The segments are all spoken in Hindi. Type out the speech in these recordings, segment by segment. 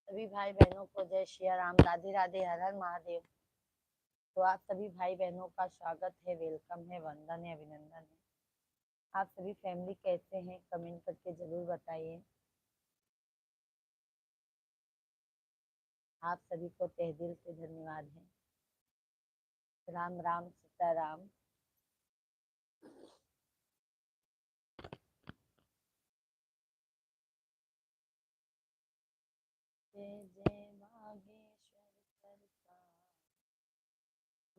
सभी भाई बहनों को जय श्री राम, राधे राधे, हर हर महादेव। तो आप सभी भाई बहनों का स्वागत है, वेलकम है, वंदन है, अभिनंदन है। आप सभी फैमिली कैसे हैं, कमेंट करके जरूर बताइए। आप सभी को तहे दिल से धन्यवाद है। राम राम सीताराम। जय जय बागेश्वर सरकार,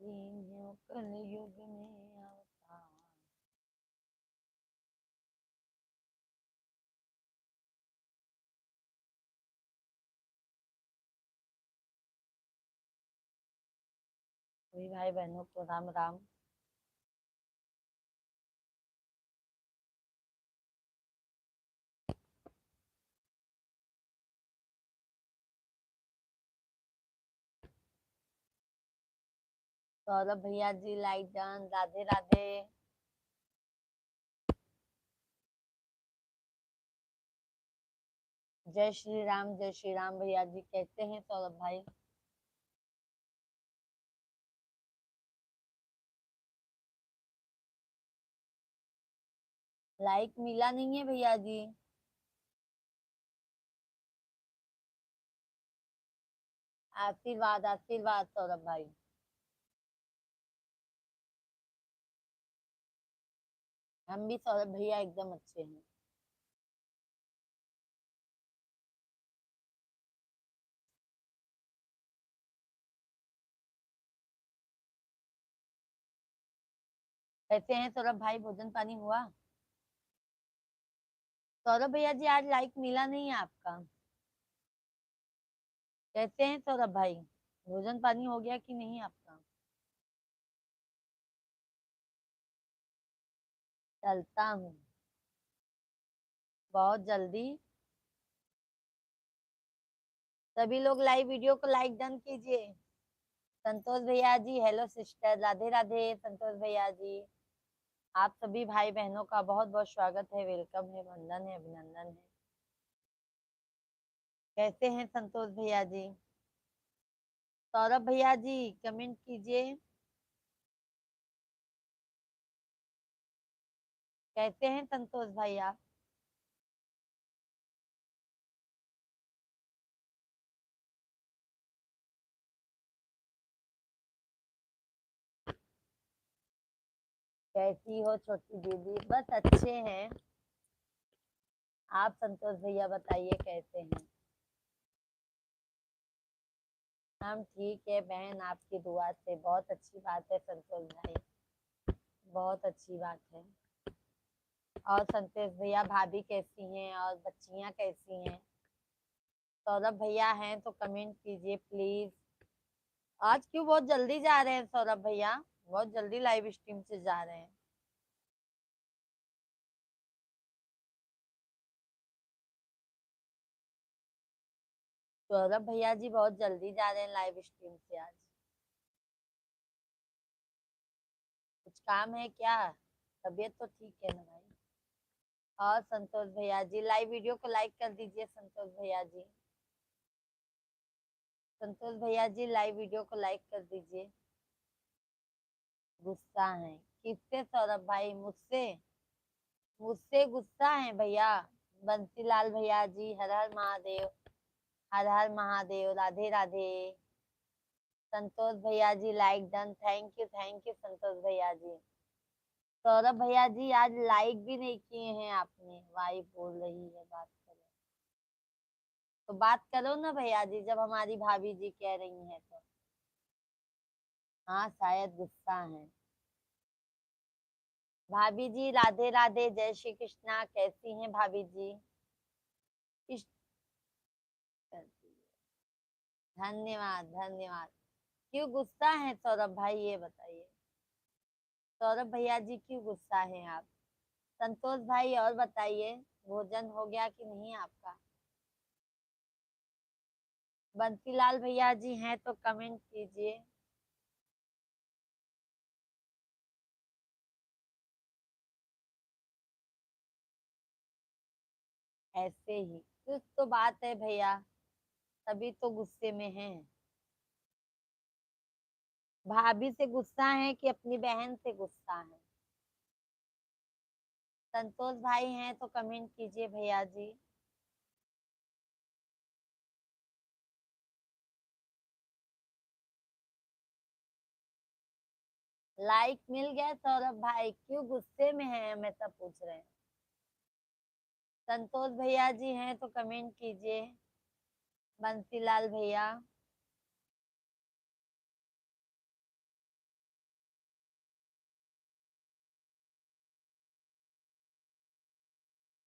लीन्यो कल युग में अवतार। सभी भाई बहनों को राम राम। सौरभ भैया जी लाइक डन, राधे राधे। जय श्री राम, जय श्री राम भैया जी, कैसे हैं सौरभ भाई? लाइक मिला नहीं है भैया जी। आशीर्वाद आशीर्वाद सौरभ भाई। हम भी सौरभ भैया एकदम अच्छे हैं। कैसे हैं सौरभ भाई, भोजन पानी हुआ? सौरभ भैया जी आज लाइक मिला नहीं है आपका। कैसे हैं सौरभ भाई, भोजन पानी हो गया कि नहीं आपका? चलता हूँ बहुत जल्दी। सभी लोग लाइव वीडियो को लाइक डन कीजिए। संतोष भैया जी हेलो सिस्टर, राधे राधे संतोष भैया जी। आप सभी भाई बहनों का बहुत बहुत स्वागत है, वेलकम है, वंदन है, अभिनंदन है। कैसे हैं संतोष भैया जी? सौरभ भैया जी कमेंट कीजिए। कैसे हैं संतोष भाई आप? कैसी हो छोटी दीदी? बस अच्छे हैं। आप संतोष भैया बताइए कैसे हैं? हम ठीक है बहन, आपकी दुआ से। बहुत अच्छी बात है संतोष भाई, बहुत अच्छी बात है। और संतोष भैया भाभी कैसी हैं और बच्चियां कैसी हैं? सौरभ भैया हैं तो कमेंट कीजिए प्लीज। आज क्यों बहुत जल्दी जा रहे हैं सौरभ भैया? बहुत जल्दी लाइव स्ट्रीम से जा रहे हैं। सौरभ भैया जी बहुत जल्दी जा रहे हैं लाइव स्ट्रीम से आज। कुछ काम है क्या? तबीयत तो ठीक है ना भाई? और संतोष भैया जी लाइव वीडियो को लाइक कर दीजिए। संतोष भैया जी, संतोष भैया जी लाइव वीडियो को लाइक कर दीजिए। गुस्सा है किससे सौरभ भाई? मुझसे? मुझसे गुस्सा है भैया? बंसीलाल भैया जी हर हर महादेव, हर हर महादेव, राधे राधे। संतोष भैया जी लाइक डन, थैंक यू संतोष भैया जी। सौरभ भैया जी आज लाइक भी नहीं किए हैं आपने। वाइफ बोल रही है बात करो, तो बात करो ना भैया जी, जब हमारी भाभी जी कह रही हैं तो। हाँ शायद गुस्सा है। भाभी जी राधे राधे, जय श्री कृष्णा, कैसी हैं भाभी जी? इस- धन्यवाद धन्यवाद। क्यों गुस्सा है सौरभ भाई, ये बताइए। सौरभ भैया जी क्यों गुस्सा हैं आप? संतोष भाई और बताइए, भोजन हो गया कि नहीं आपका? बंसीलाल भैया जी हैं तो कमेंट कीजिए। ऐसे ही कुछ तो बात है भैया। तभी तो गुस्से में हैं। भाभी से गुस्सा है कि अपनी बहन से गुस्सा है? संतोष भाई हैं तो कमेंट कीजिए भैया जी। लाइक मिल गया सौरभ भाई, क्यों गुस्से में है हमें सब पूछ रहे हैं। संतोष भैया जी हैं तो कमेंट कीजिए। बंसीलाल भैया,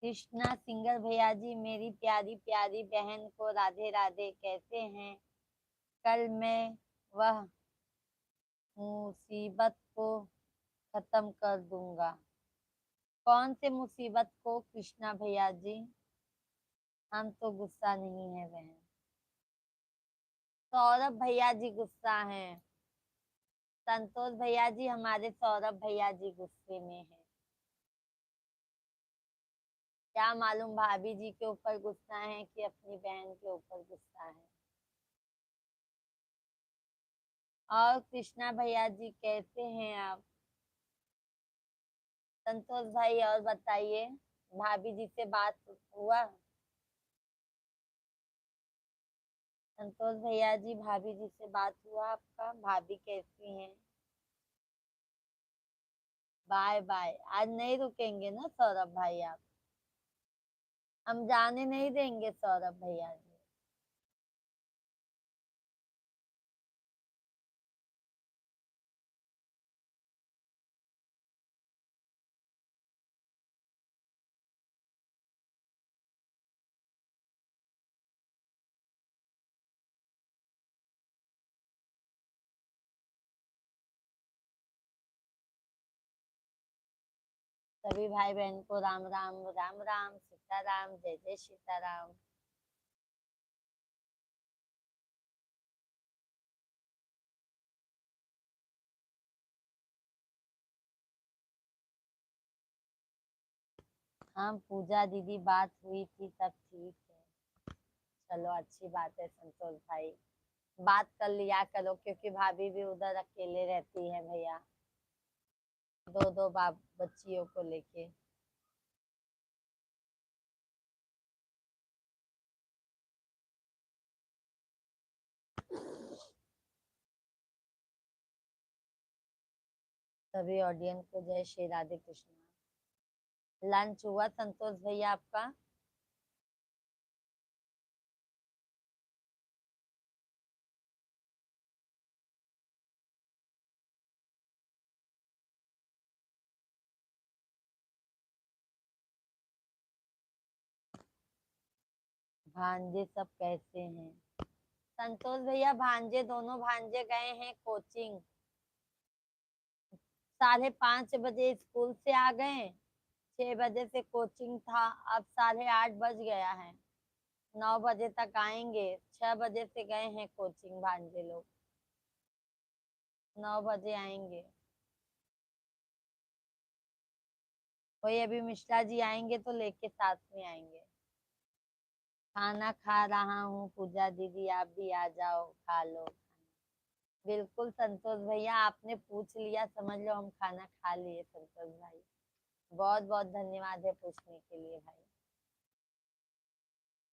कृष्णा सिंगर भैया जी, मेरी प्यारी प्यारी बहन को राधे राधे, कैसे हैं? कल मैं वह मुसीबत को खत्म कर दूंगा। कौन से मुसीबत को कृष्णा भैया जी? हम तो गुस्सा नहीं है बहन। सौरभ भैया जी गुस्सा हैं। संतोष भैया जी, हमारे सौरभ भैया जी गुस्से में हैं। क्या मालूम भाभी जी के ऊपर गुस्सा है कि अपनी बहन के ऊपर गुस्सा है। और कृष्णा भैया जी कैसे हैं आप? संतोष भाई और बताइए, भाभी जी से बात हुआ? संतोष भैया जी, भाभी जी से बात हुआ आपका? भाभी कैसी हैं? Bye bye. आज नहीं रुकेंगे ना सौरभ भाई आप? हम जाने नहीं देंगे सौरभ भैया जी। सभी भाई बहन को राम राम, राम राम, सीताराम, जय जय सीताराम। हाँ पूजा दीदी, बात हुई थी, सब ठीक है। चलो अच्छी बात है संतोष भाई, बात कर लिया करो, क्योंकि भाभी भी उधर अकेले रहती है भैया, दो दो बाप बच्चियों को लेके। सभी ऑडियंस को जय श्री राधे कृष्णा। लंच हुआ संतोष भैया आपका? भांजे सब कैसे हैं? संतोष भैया, भांजे दोनों भांजे गए हैं कोचिंग। 5:30 बजे स्कूल से आ गए, 6 बजे से कोचिंग था, अब 8:30 बज गया है। 9 बजे तक आएंगे। 6 बजे से गए हैं कोचिंग भांजे लोग, 9 बजे आएंगे। वही अभी मिश्रा जी आएंगे तो लेके साथ में आएंगे। खाना खा रहा हूँ पूजा दीदी, आप भी आ जाओ खा लो। बिल्कुल संतोष भैया, आपने पूछ लिया, समझ लो हम खाना खा लिए संतोष भाई। बहुत बहुत धन्यवाद है पूछने के लिए भाई।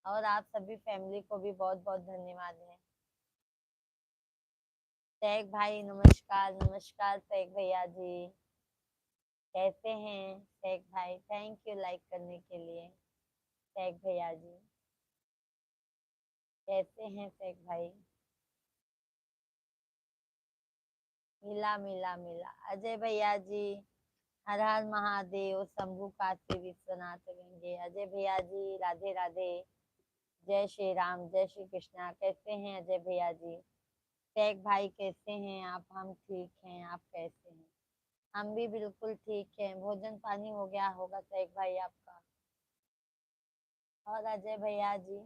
और आप सभी फैमिली को भी बहुत बहुत धन्यवाद है। शेख भाई नमस्कार, नमस्कार शेख भैया जी, कैसे हैं शेख भाई? थैंक यू लाइक करने के लिए। शेख भैया जी कैसे हैं शेख भाई? मिला मिला मिला। अजय भैया जी, हर हर महादेव, शंभू काशी विश्वनाथ गंगे। अजय भैया जी राधे राधे, जय श्री राम, जय श्री कृष्णा। कैसे हैं अजय भैया जी? शेख भाई कैसे हैं आप? हम ठीक हैं, आप कैसे हैं? हम भी बिल्कुल ठीक हैं। भोजन पानी हो गया होगा शेख भाई आपका? और अजय भैया जी,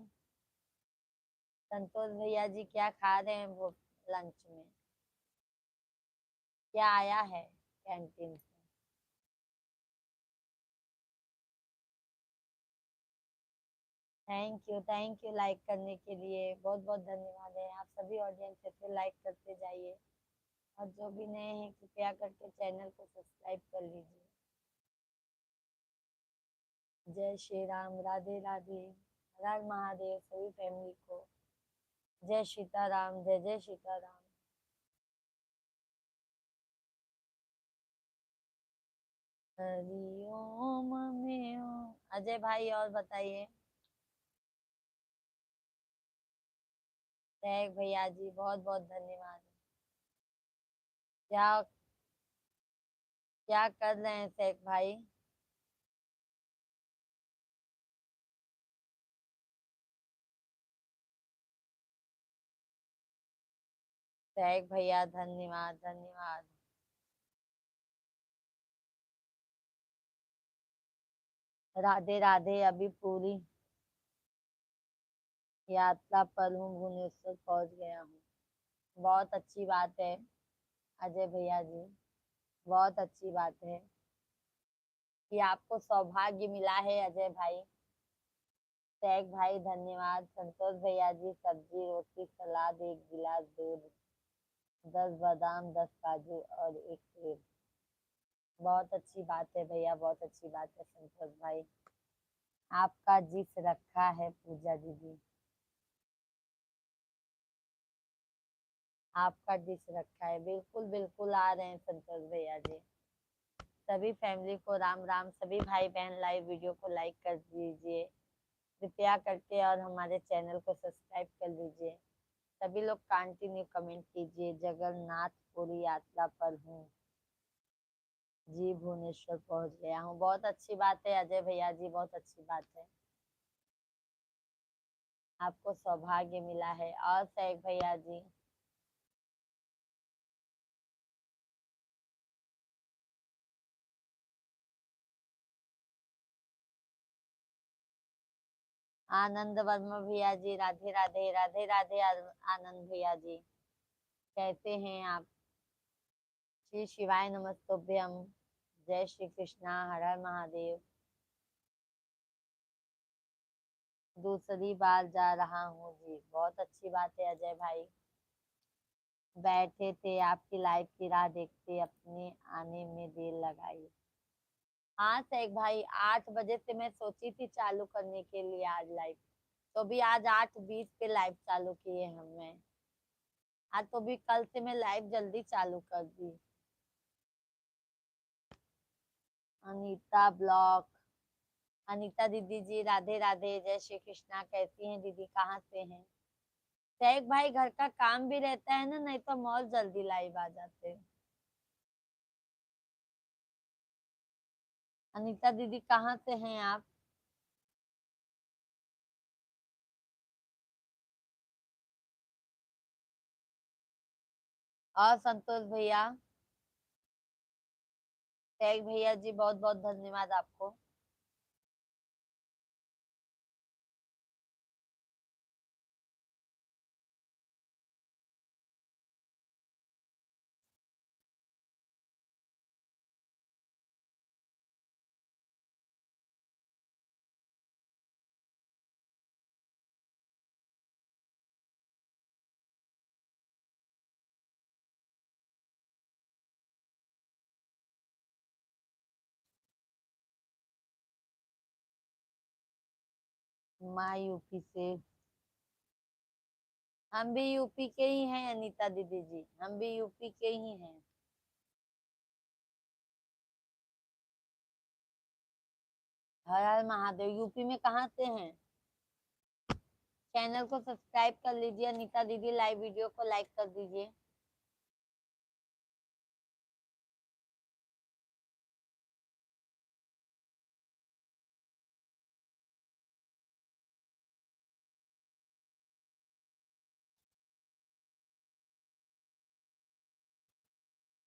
संतोष भैया जी क्या खा रहे हैं वो लंच में? क्या आया है कैंटीन से? थैंक यू लाइक करने के लिए, बहुत बहुत धन्यवाद है। आप सभी ऑडियंस से लाइक करते जाइए, और जो भी नए हैं कृपया करके चैनल को सब्सक्राइब कर लीजिए। जय श्री राम, राधे राधे, हर हर महादेव सभी फैमिली को। जय सीताराम, जय जय सीताराम। हरि ओम में ओम। अजय भाई और बताइए। जय भैया जी, बहुत बहुत धन्यवाद। क्या क्या कर रहे हैं शेख भाई? शेख भैया धन्यवाद धन्यवाद। राधे राधे। अभी पूरी यात्रा पर हूँ, भुवनेश्वर पहुंच गया हूँ। बहुत अच्छी बात है अजय भैया जी, बहुत अच्छी बात है कि आपको सौभाग्य मिला है अजय भाई। शेख भाई धन्यवाद। संतोष भैया जी, सब्जी रोटी सलाद एक गिलास दूध 10 बादाम 10 काजू और एक सेब। बहुत अच्छी बात है भैया, बहुत अच्छी बात है संतोष भाई। आपका जिस रखा है पूजा दीदी, आपका डिश रखा है। बिल्कुल बिल्कुल आ रहे हैं संतोष भैया जी। सभी फैमिली को राम राम। सभी भाई बहन लाइव वीडियो को लाइक कर दीजिए कृपया करके, और हमारे चैनल को सब्सक्राइब कर लीजिए। सभी लोग कंटिन्यू कमेंट कीजिए। जगन्नाथपुरी यात्रा पर हूँ जी, भुवनेश्वर पहुंच गया हूँ। बहुत अच्छी बात है अजय भैया जी, बहुत अच्छी बात है। आपको सौभाग्य मिला है। और शेख भैया जी, आनंद वर्मा भैया जी, राधे राधे राधे राधे। आनंद भैया जी, कैसे हैं आप? श्री शिवाय नमस्तुभ्यम। जय श्री कृष्णा, हर हर महादेव। दूसरी बार जा रहा हूँ जी, बहुत अच्छी बात है अजय भाई। बैठे थे आपकी लाइव की राह देखते, अपने आने में देर लगाई। हाँ शेख भाई, 8 बजे से मैं सोची थी चालू करने के लिए आज लाइव, तो भी आज 8:20 पे लाइव चालू किए हमने। आज तो भी कल से मैं लाइव जल्दी चालू कर दी। अनीता ब्लॉक। अनीता दीदी जी, राधे राधे, जय श्री कृष्णा। कैसी हैं दीदी, कहाँ से हैं? शेख भाई, घर का काम भी रहता है ना, नहीं तो मौज जल्दी लाइव आ जाते। अनीता दीदी, कहाँ से हैं आप? और संतोष भैया, शेख भैया जी, बहुत बहुत धन्यवाद आपको। माँ यूपी से। हम भी यूपी के ही हैं अनीता दीदी जी, हम भी यूपी के ही हैं। हर हर महादेव। यूपी में कहाँ से हैं? चैनल को सब्सक्राइब कर लीजिए अनीता दीदी, लाइव वीडियो को लाइक कर दीजिए।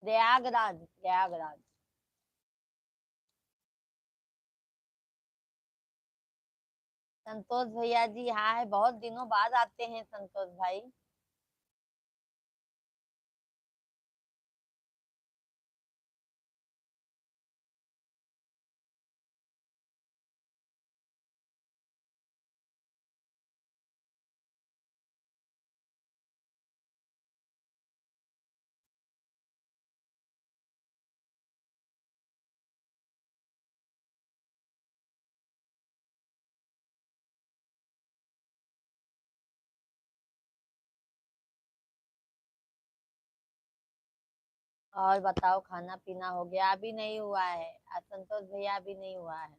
प्रयागराज, प्रयागराज। संतोष भैया जी, हाँ है, बहुत दिनों बाद आते हैं संतोष भाई। और बताओ, खाना पीना हो गया? अभी नहीं हुआ है संतोष भैया, अभी नहीं हुआ है।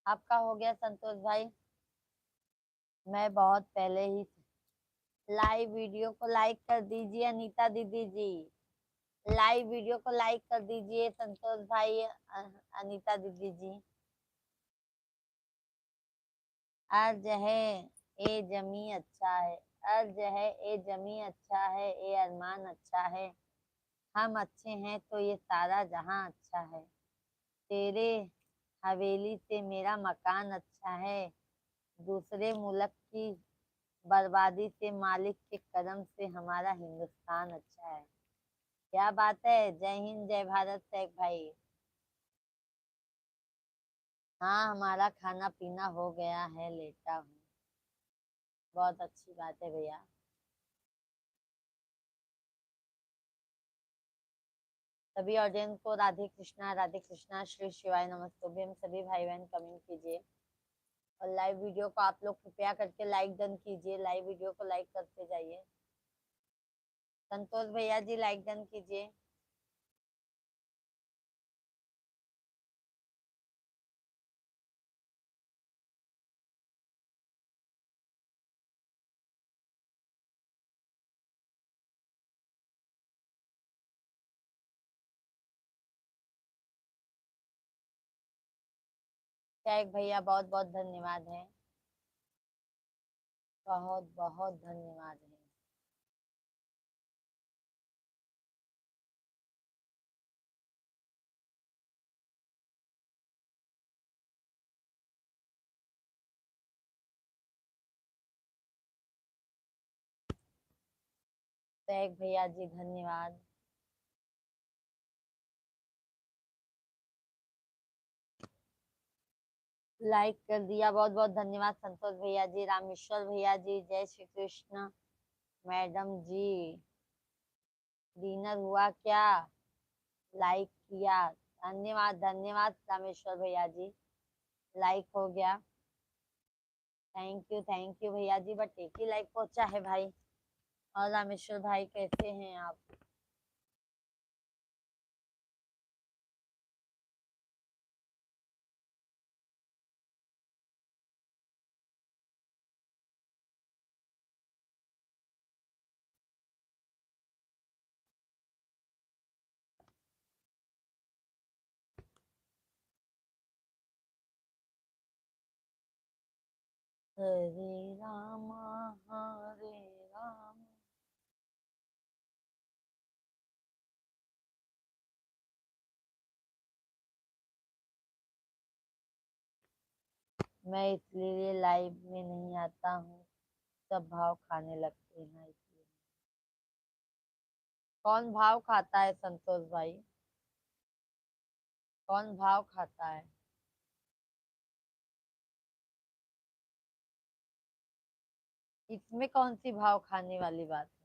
आपका हो गया संतोष भाई? मैं बहुत पहले ही। लाइव वीडियो को लाइक कर दीजिए अनीता दीदी जी। लाइव वीडियो को लाइक कर दीजिए संतोष भाई, अनीता दीदी जी। अर्ज है ए जमी अच्छा है, अर्ज है ए जमी अच्छा है, ए अरमान अच्छा है। हम अच्छे हैं तो ये सारा जहां अच्छा है। तेरे हवेली से मेरा मकान अच्छा है। दूसरे मुल्क की बर्बादी से मालिक के कदम से हमारा हिंदुस्तान अच्छा है। क्या बात है! जय हिंद जय भारत शेख भाई। हाँ, हमारा खाना पीना हो गया है, लेटा हूँ। बहुत अच्छी बात है भैया। सभी ऑडियंस को राधे कृष्णा, श्री शिवाय नमस्तुभ्यम। हम सभी भाई बहन कमेंट कीजिए और लाइव वीडियो को आप लोग कृपया करके लाइक डन कीजिए। लाइव वीडियो को लाइक करते जाइए। संतोष भैया जी लाइक डन कीजिए। शेख भैया बहुत बहुत धन्यवाद है, बहुत बहुत धन्यवाद है। शेख भैया जी धन्यवाद। लाइक कर दिया, बहुत बहुत धन्यवाद संतोष भैया जी। रामेश्वर भैया जी जय श्री कृष्ण। मैडम जी डिनर हुआ क्या? लाइक किया, धन्यवाद धन्यवाद रामेश्वर भैया जी। लाइक हो गया, थैंक यू भैया जी। बट एक ही लाइक पहुंचा है भाई। और रामेश्वर भाई कैसे हैं आप? हरे रामा हरे राम। मैं इसलिए लाइव में नहीं आता हूँ, सब भाव खाने लगते हैं इसलिए। कौन भाव खाता है संतोष भाई? कौन भाव खाता है? इसमें कौन सी भाव खाने वाली बात है?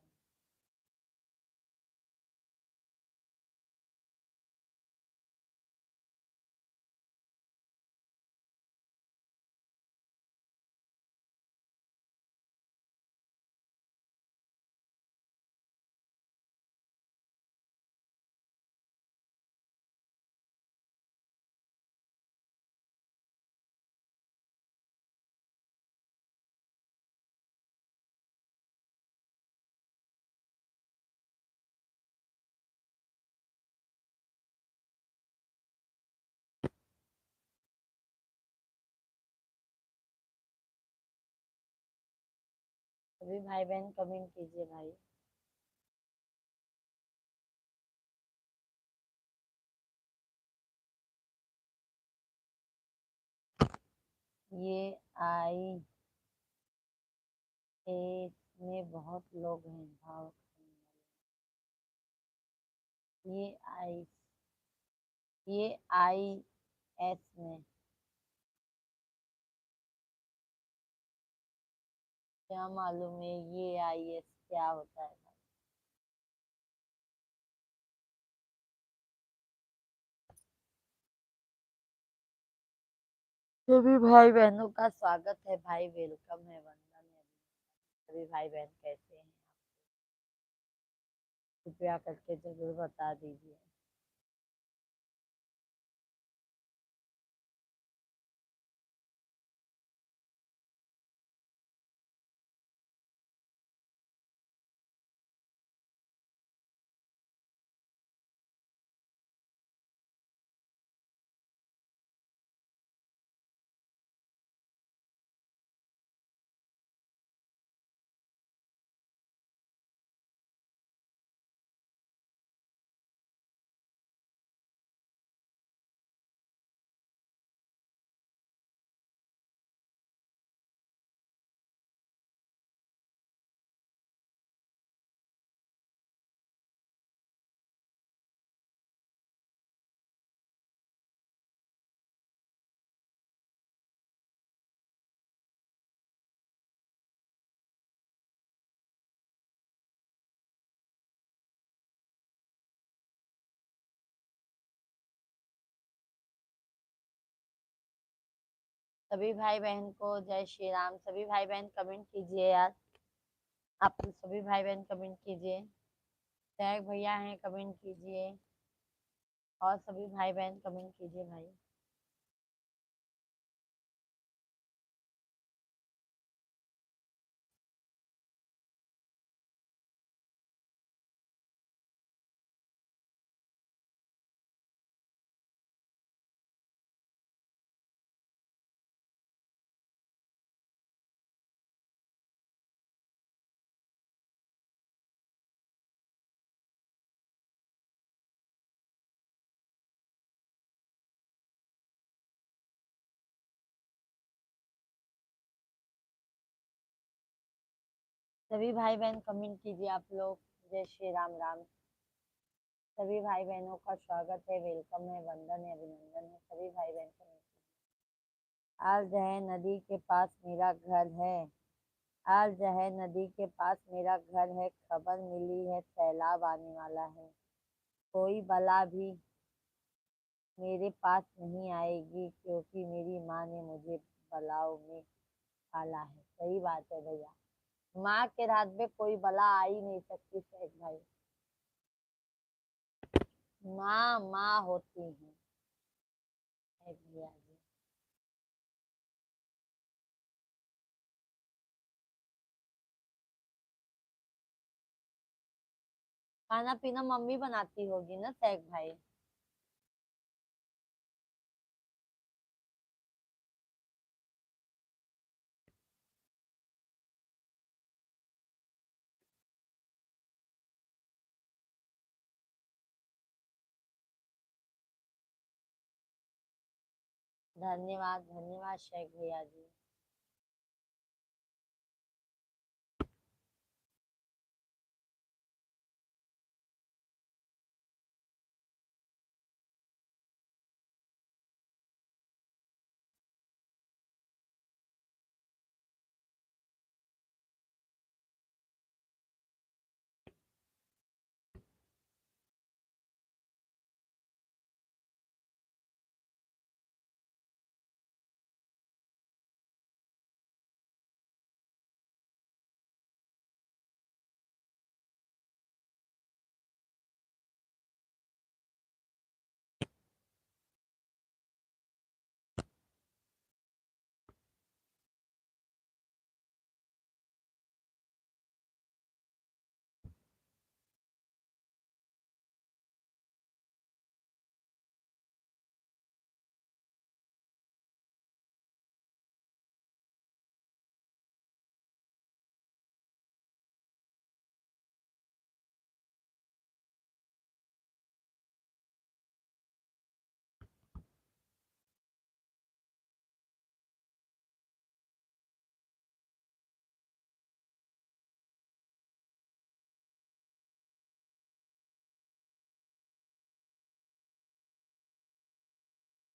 सभी भाई बहन कमेंट कीजिए भाई। ये आई ए में बहुत लोग हैं भाव खाने वाले। ये आई एस में क्या मालूम है ये आई एस क्या होता है? सभी भाई बहनों का स्वागत है भाई, वेलकम है, वंदन है। सभी भाई बहन कैसे हैं? कृपया करके जरूर बता दीजिए। सभी भाई बहन को जय श्री राम। सभी भाई बहन कमेंट कीजिए यार। आप सभी भाई बहन कमेंट कीजिए। टैग भैया हैं, कमेंट कीजिए। और सभी भाई बहन कमेंट कीजिए भाई। सभी भाई बहन कमेंट कीजिए आप लोग। जय श्री राम राम। सभी भाई बहनों का स्वागत है, वेलकम है, वंदन है, अभिनंदन है। सभी भाई बहन कमेंट। आज है नदी के पास मेरा घर है। आज है नदी के पास मेरा घर है, खबर मिली है सैलाब आने वाला है। कोई बला भी मेरे पास नहीं आएगी, क्योंकि मेरी माँ ने मुझे बलाओं में पाला है। सही बात है भैया। माँ के रात में कोई बला आ ही नहीं सकती शेख भाई। माँ माँ होती है शेख भैया जी। खाना पीना मम्मी बनाती होगी ना शेख भाई। धन्यवाद धन्यवाद शेख भैया जी।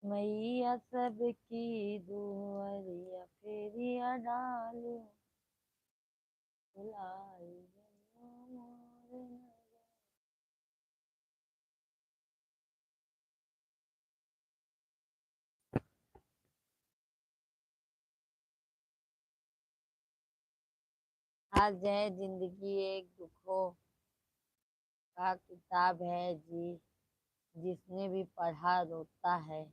मैया सबकी दुआरिया फेरिया डालो, भुलाई जनो मोर राज है जिंदगी एक दुखों का किताब है जी, जिसने भी पढ़ा रोता है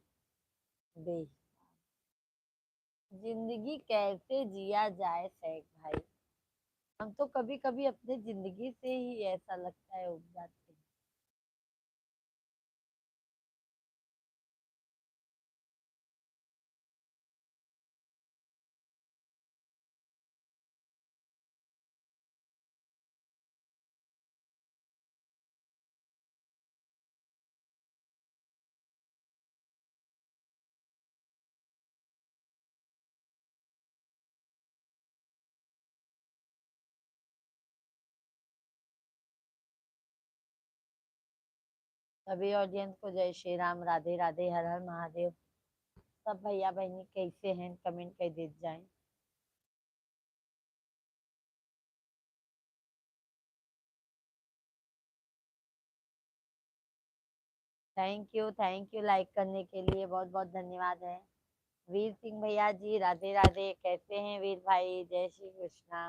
बे। जिंदगी कैसे जिया जाए सैफ भाई, हम तो कभी कभी अपने जिंदगी से ही ऐसा लगता है उब जाते हैं। सभी ऑडियंस को जय श्री राम, राधे राधे, हर हर महादेव। सब भैया बहनी कैसे हैं, कमेंट कर दे जाएं। थैंक यू लाइक करने के लिए, बहुत बहुत धन्यवाद है। वीर सिंह भैया जी राधे राधे, कैसे हैं वीर भाई, जय श्री कृष्णा।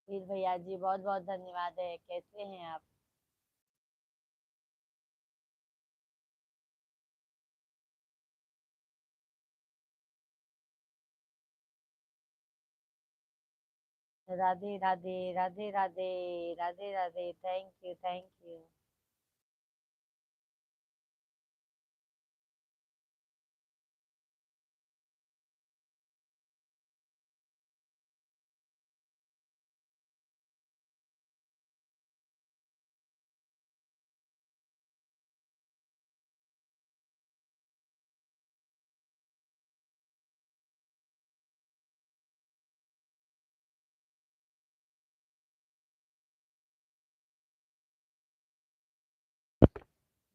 वीर भैया जी बहुत बहुत धन्यवाद है, कैसे हैं आप। Radhe Radhe Radhe Radhe Radhe Radhe, thank you.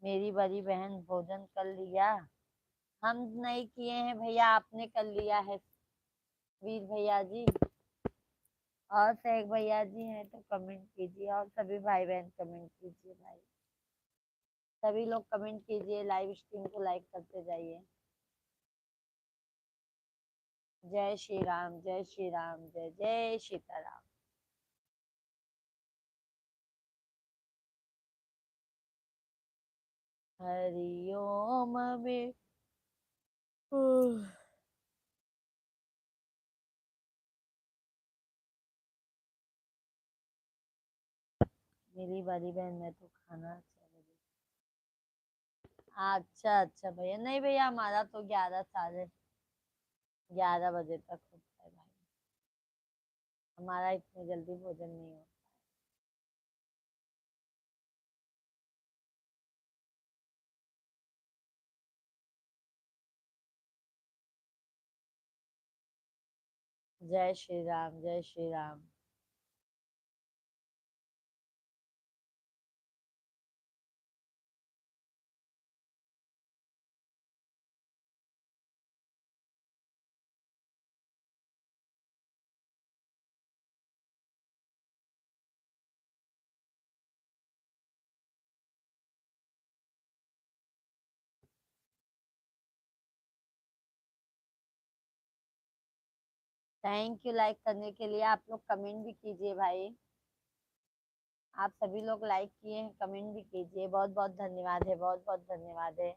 मेरी बड़ी बहन भोजन कर लिया। हम नहीं किए हैं भैया, आपने कर लिया है वीर भैया जी। और शेख भैया जी हैं तो कमेंट कीजिए, और सभी भाई बहन कमेंट कीजिए भाई। सभी लोग कमेंट कीजिए, लाइव स्ट्रीम को लाइक करते जाइए। जय श्री राम, जय श्री राम, जय जय सीताराम। हरिओम में मेरी बड़ी बहन में तो खाना अच्छा लगे। अच्छा भैया, नहीं भैया हमारा तो 11 साढ़े 11 बजे तक होता है भाई, हमारा इतने जल्दी भोजन नहीं होता। जय श्री राम, जय Shri Ram. Thank you like करने के लिए, आप लोग कमेंट भी कीजिए भाई। आप सभी लोग लाइक किए हैं, कमेंट भी कीजिए, बहुत बहुत धन्यवाद है, बहुत बहुत धन्यवाद है।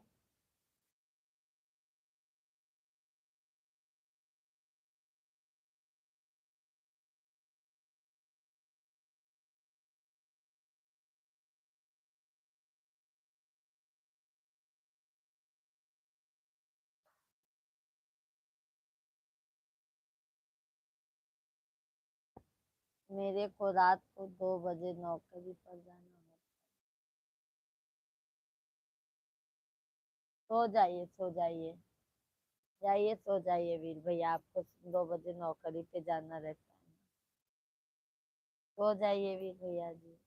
मेरे को रात को 2 बजे नौकरी पर जाना है। सो जाइए, सो जाइए, जाइए सो जाइए वीर भैया, आपको 2 बजे नौकरी पे जाना रहता है। सो जाइए वीर भैया जी।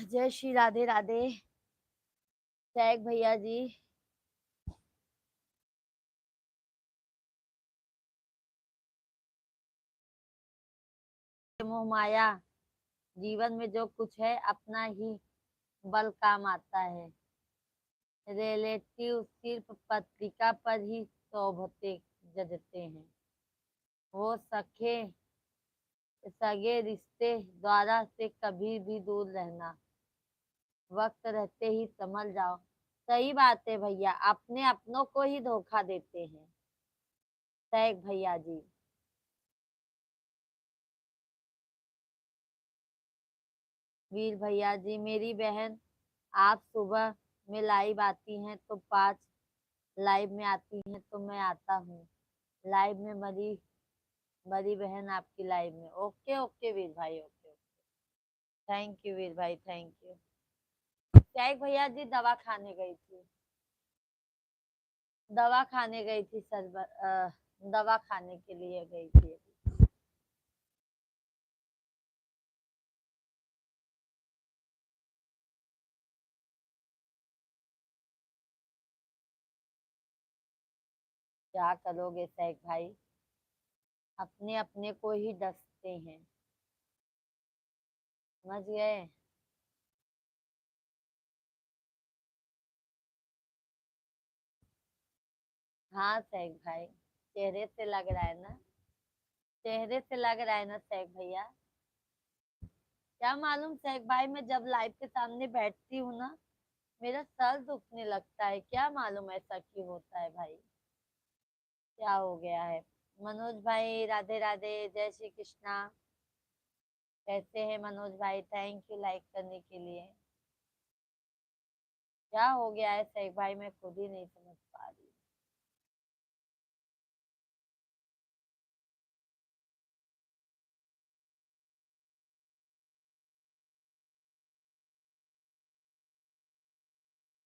जय श्री राधे राधे। टैग भैया जी। मोह माया, जीवन में जो कुछ है अपना ही बल काम आता है। रिलेटिव सिर्फ पत्रिका पर ही शोभते जजते हैं। वो सगे रिश्ते द्वारा से कभी भी दूर रहना, वक्त रहते ही संभल जाओ। सही बात है भैया, अपने अपनों को ही धोखा देते हैं। टैग भैया जी। वीर भैया जी, मेरी बहन, आप सुबह में लाइव आती हैं तो 5 लाइव में आती हैं तो मैं आता हूँ लाइव में। मरी मरी बहन आपकी लाइव में। ओके ओके वीर भाई, ओके। थैंक यू वीर भाई, थैंक यू। टैग भैया जी, दवा खाने गई थी। दवा खाने गई थी सर, दवा खाने के लिए गई थी। क्या करोगे सैक भाई, अपने अपने को ही डसते हैं। समझ गए। हाँ सैक भाई, चेहरे से लग रहा है ना, चेहरे से लग रहा है ना सैक भैया। क्या मालूम सैक भाई, मैं जब लाइव के सामने बैठती हूँ ना, मेरा सर दुखने लगता है। क्या मालूम ऐसा क्यों होता है भाई, क्या हो गया है। मनोज भाई राधे राधे, जय श्री कृष्णा। कैसे हैं मनोज भाई, थैंक यू लाइक करने के लिए। क्या हो गया है सैक भाई, मैं खुद ही नहीं समझ पा रही।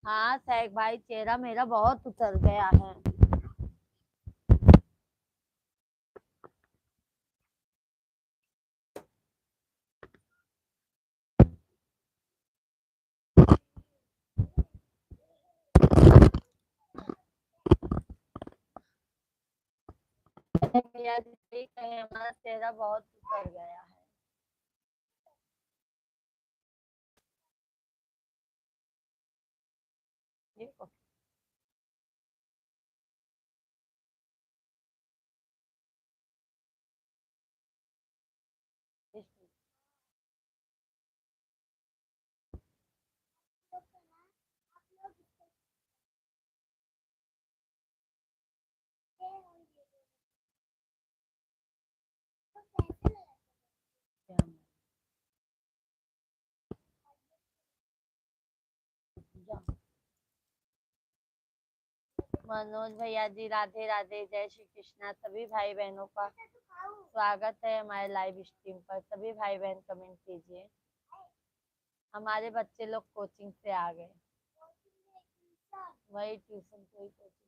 हाँ सैक भाई, चेहरा मेरा बहुत उतर गया है। भैया जी सही कहे, हमारा चेहरा बहुत उतर गया है। देखो, मनोज भैया जी राधे राधे, जय श्री कृष्णा। सभी भाई बहनों का स्वागत है हमारे लाइव स्ट्रीम पर। सभी भाई बहन कमेंट कीजिए। हमारे बच्चे लोग कोचिंग से आ गए, वही ट्यूशन कोई कोचिंग।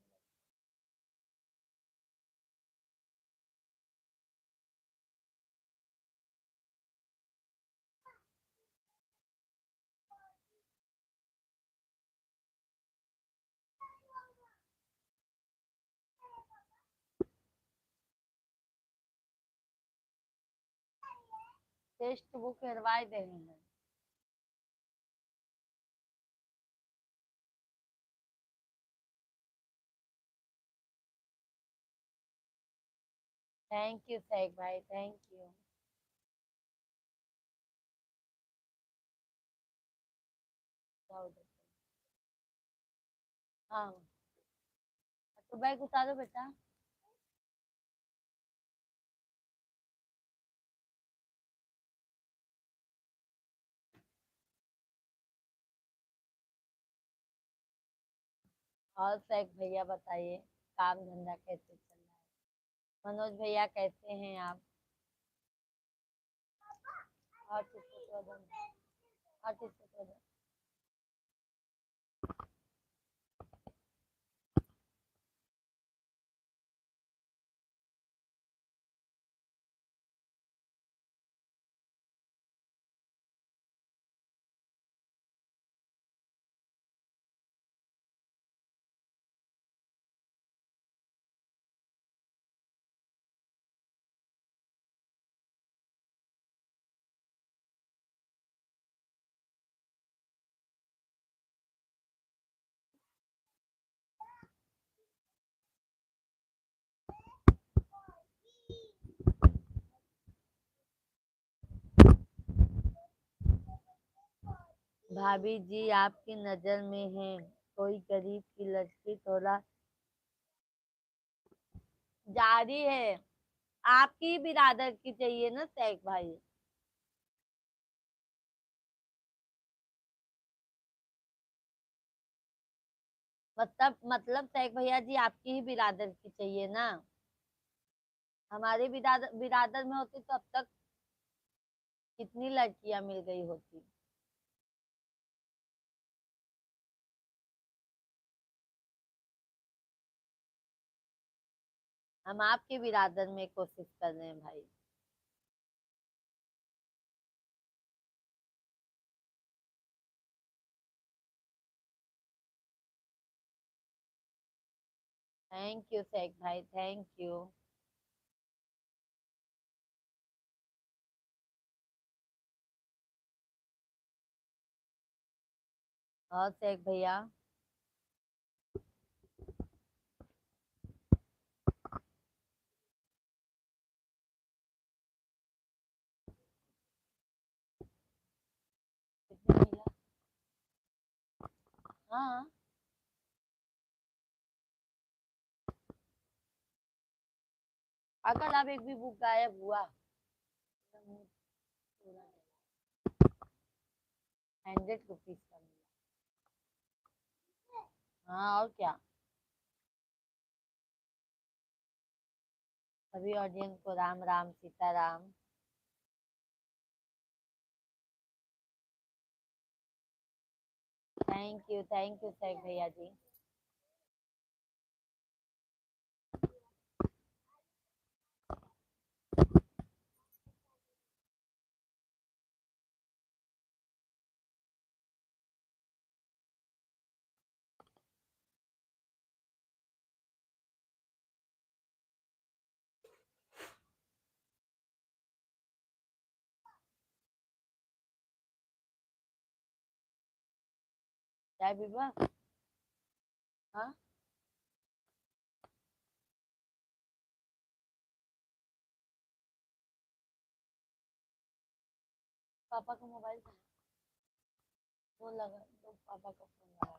टेस्ट बुक करवाए दे रहे हैं। थैंक यू सैक भाई, थैंक यू। हाँ, तो बैग उतारो बेटा। और शेख भैया बताइए, काम धंधा कैसे चल रहा है? मनोज भैया कैसे हैं आप? और किसको थोड़ा दम- और किसको थोड़ा दम- भाभी जी आपकी नजर में है कोई गरीब की लड़की? थोड़ा जारी है। आपकी बिरादर की चाहिए ना शेख भाई? मतलब शेख भैया जी आपकी ही बिरादर की चाहिए ना? हमारे बिरादर बिरादर में होती तो अब तक कितनी लड़कियां मिल गई होती। हम आपके बिरादर में कोशिश कर रहे हैं भाई। थैंक यू शेख भाई, थैंक यू। और शेख भैया कितने मिला? हाँ। अगर अब एक भी बुक गायब हुआ तो मुंह पूरा 100 रुपीज का मिला। हाँ और क्या। सभी ऑडियंस को राम राम सीता राम। थैंक यू शेख भैया जी। चाय पीबा? हाँ। पापा का मोबाइल था, वो लगा तो पापा का फोन लगा।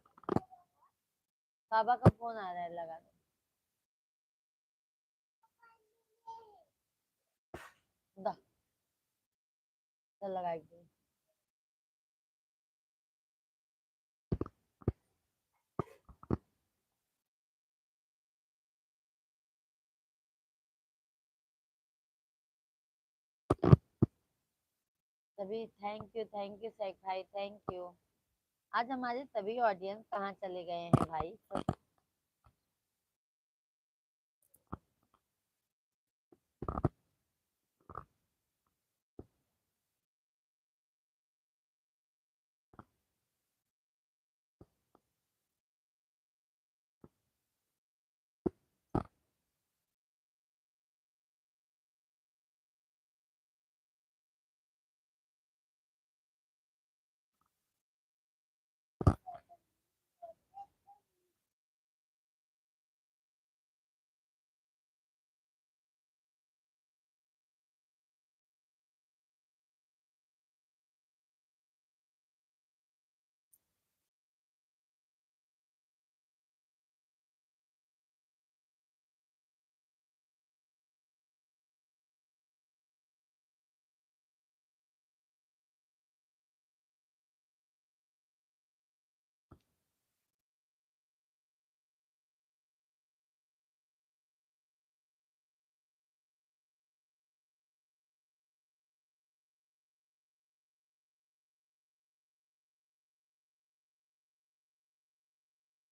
पापा का फोन आ रहा है, लगा दो। दा, चल लगा दो। सभी थैंक यू शेख भाई, थैंक यू। आज हमारे सभी ऑडियंस कहाँ चले गए हैं भाई?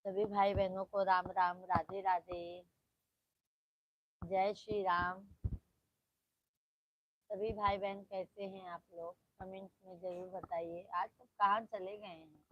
सभी भाई बहनों को राम राम, राधे राधे, जय श्री राम। सभी भाई बहन कैसे हैं आप लोग? कमेंट में जरूर बताइए। आज सब कहाँ चले गए हैं?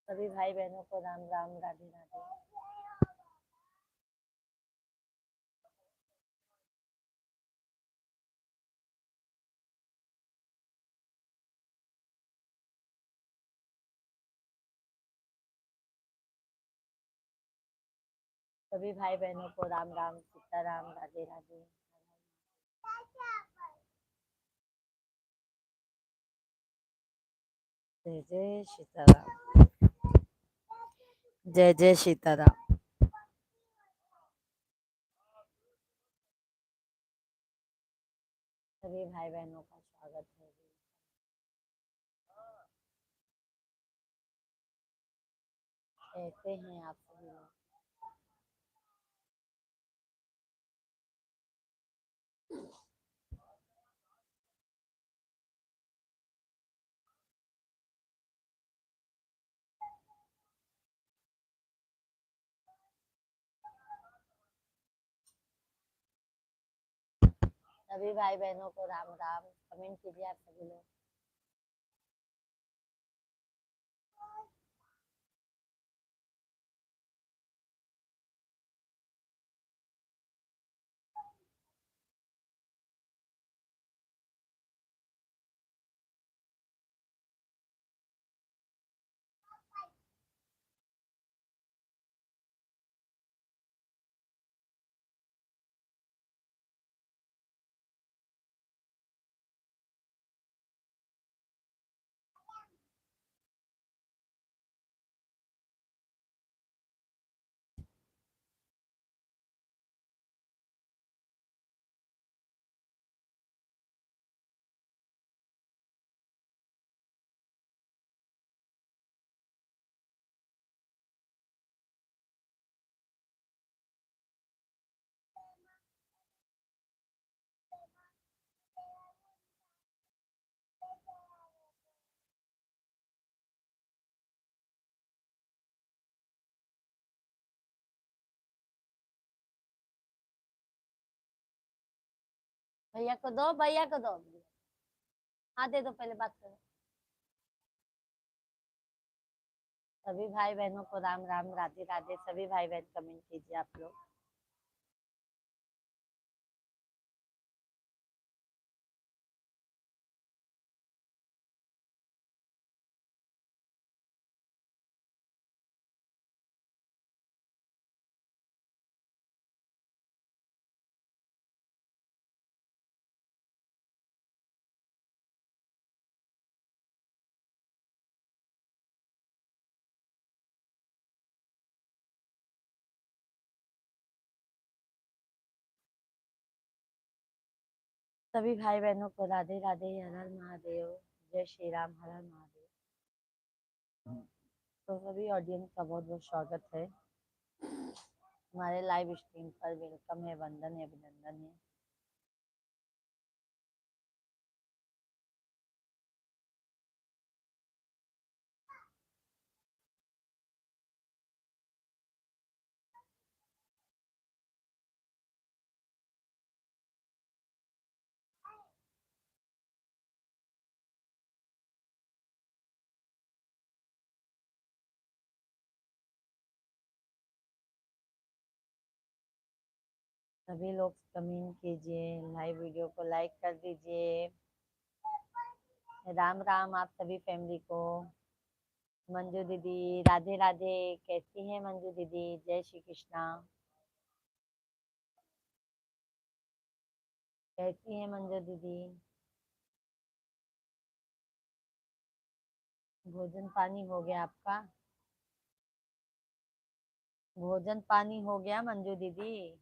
सभी भाई बहनों को राम राम, राधे राधे। सभी भाई बहनों को राम राम, सीताराम, राधे राधे। जय जय सीताराम। जय जय सीताराम। सभी भाई बहनों का स्वागत है। कैसे हैं आप सभी लोग? सभी भाई बहनों को राम राम। कमेंट कीजिए आप सभी लोग। भैया को दो, भैया को दो। हाँ दे दो, पहले बात करो। सभी भाई बहनों को राम राम, राधे राधे। सभी भाई बहन कमेंट कीजिए आप लोग। सभी भाई बहनों को राधे राधे, हर हर महादेव, जय श्री राम, हर हर महादेव। तो सभी ऑडियंस का बहुत बहुत स्वागत है हमारे लाइव स्ट्रीम पर। वेलकम है, वंदन है, अभिनंदन है। सभी लोग कमेंट कीजिए, लाइव वीडियो को लाइक कर दीजिए। राम राम आप सभी फैमिली को। मंजू दीदी राधे राधे, कैसी हैं मंजू दीदी? जय श्री कृष्णा। कैसी हैं मंजू दीदी? भोजन पानी हो गया आपका? भोजन पानी हो गया मंजू दीदी?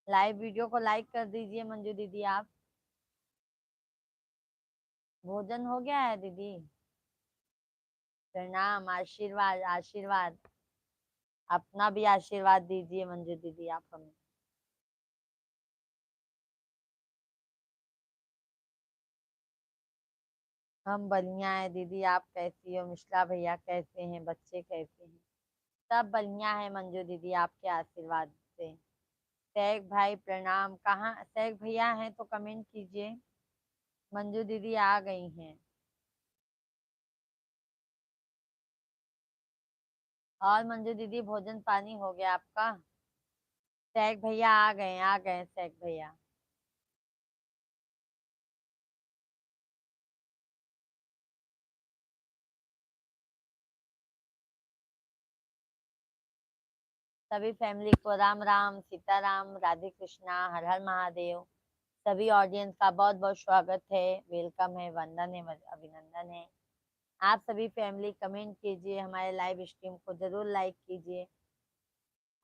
लाइव वीडियो को लाइक कर दीजिए मंजू दीदी आप। भोजन हो गया है दीदी? प्रणाम, आशीर्वाद आशीर्वाद। अपना भी आशीर्वाद दीजिए मंजू दीदी आप हमें। हम बढ़िया है दीदी, आप कैसी हो? मिश्रा भैया कैसे हैं? बच्चे कैसे हैं? सब बढ़िया है मंजू दीदी, आपके आशीर्वाद से। सैग भाई प्रणाम। कहाँ सैग भैया हैं तो कमेंट कीजिए। मंजू दीदी आ गई हैं। और मंजू दीदी भोजन पानी हो गया आपका? सैग भैया आ गए सैग भैया। सभी फैमिली को राम राम, सीताराम, राधे कृष्णा, हर हर महादेव। सभी ऑडियंस का बहुत बहुत स्वागत है, वेलकम है, वंदन है, अभिनंदन है। आप सभी फैमिली कमेंट कीजिए, हमारे लाइव स्ट्रीम को जरूर लाइक कीजिए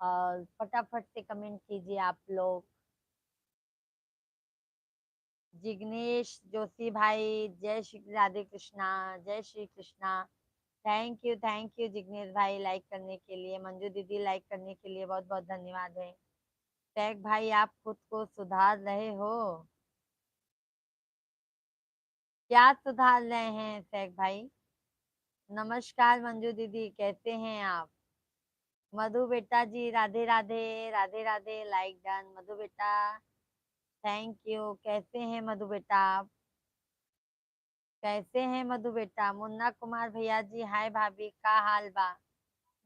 और फटाफट से कमेंट कीजिए आप लोग। जिग्नेश जोशी भाई, जय श्री राधे कृष्णा, जय श्री कृष्णा। थैंक यू जिग्नेश भाई लाइक करने के लिए। मंजू दीदी लाइक करने के लिए बहुत बहुत धन्यवाद है। टैग भाई आप खुद को सुधार रहे हो? क्या सुधार रहे हैं टैग भाई? नमस्कार मंजू दीदी, कैसे हैं आप? मधु बेटा जी राधे राधे, राधे राधे, लाइक डन। मधु बेटा थैंक यू। कैसे हैं मधु बेटा आप? कैसे हैं मधु बेटा? मुन्ना कुमार भैया जी हाय भाभी का हाल बा?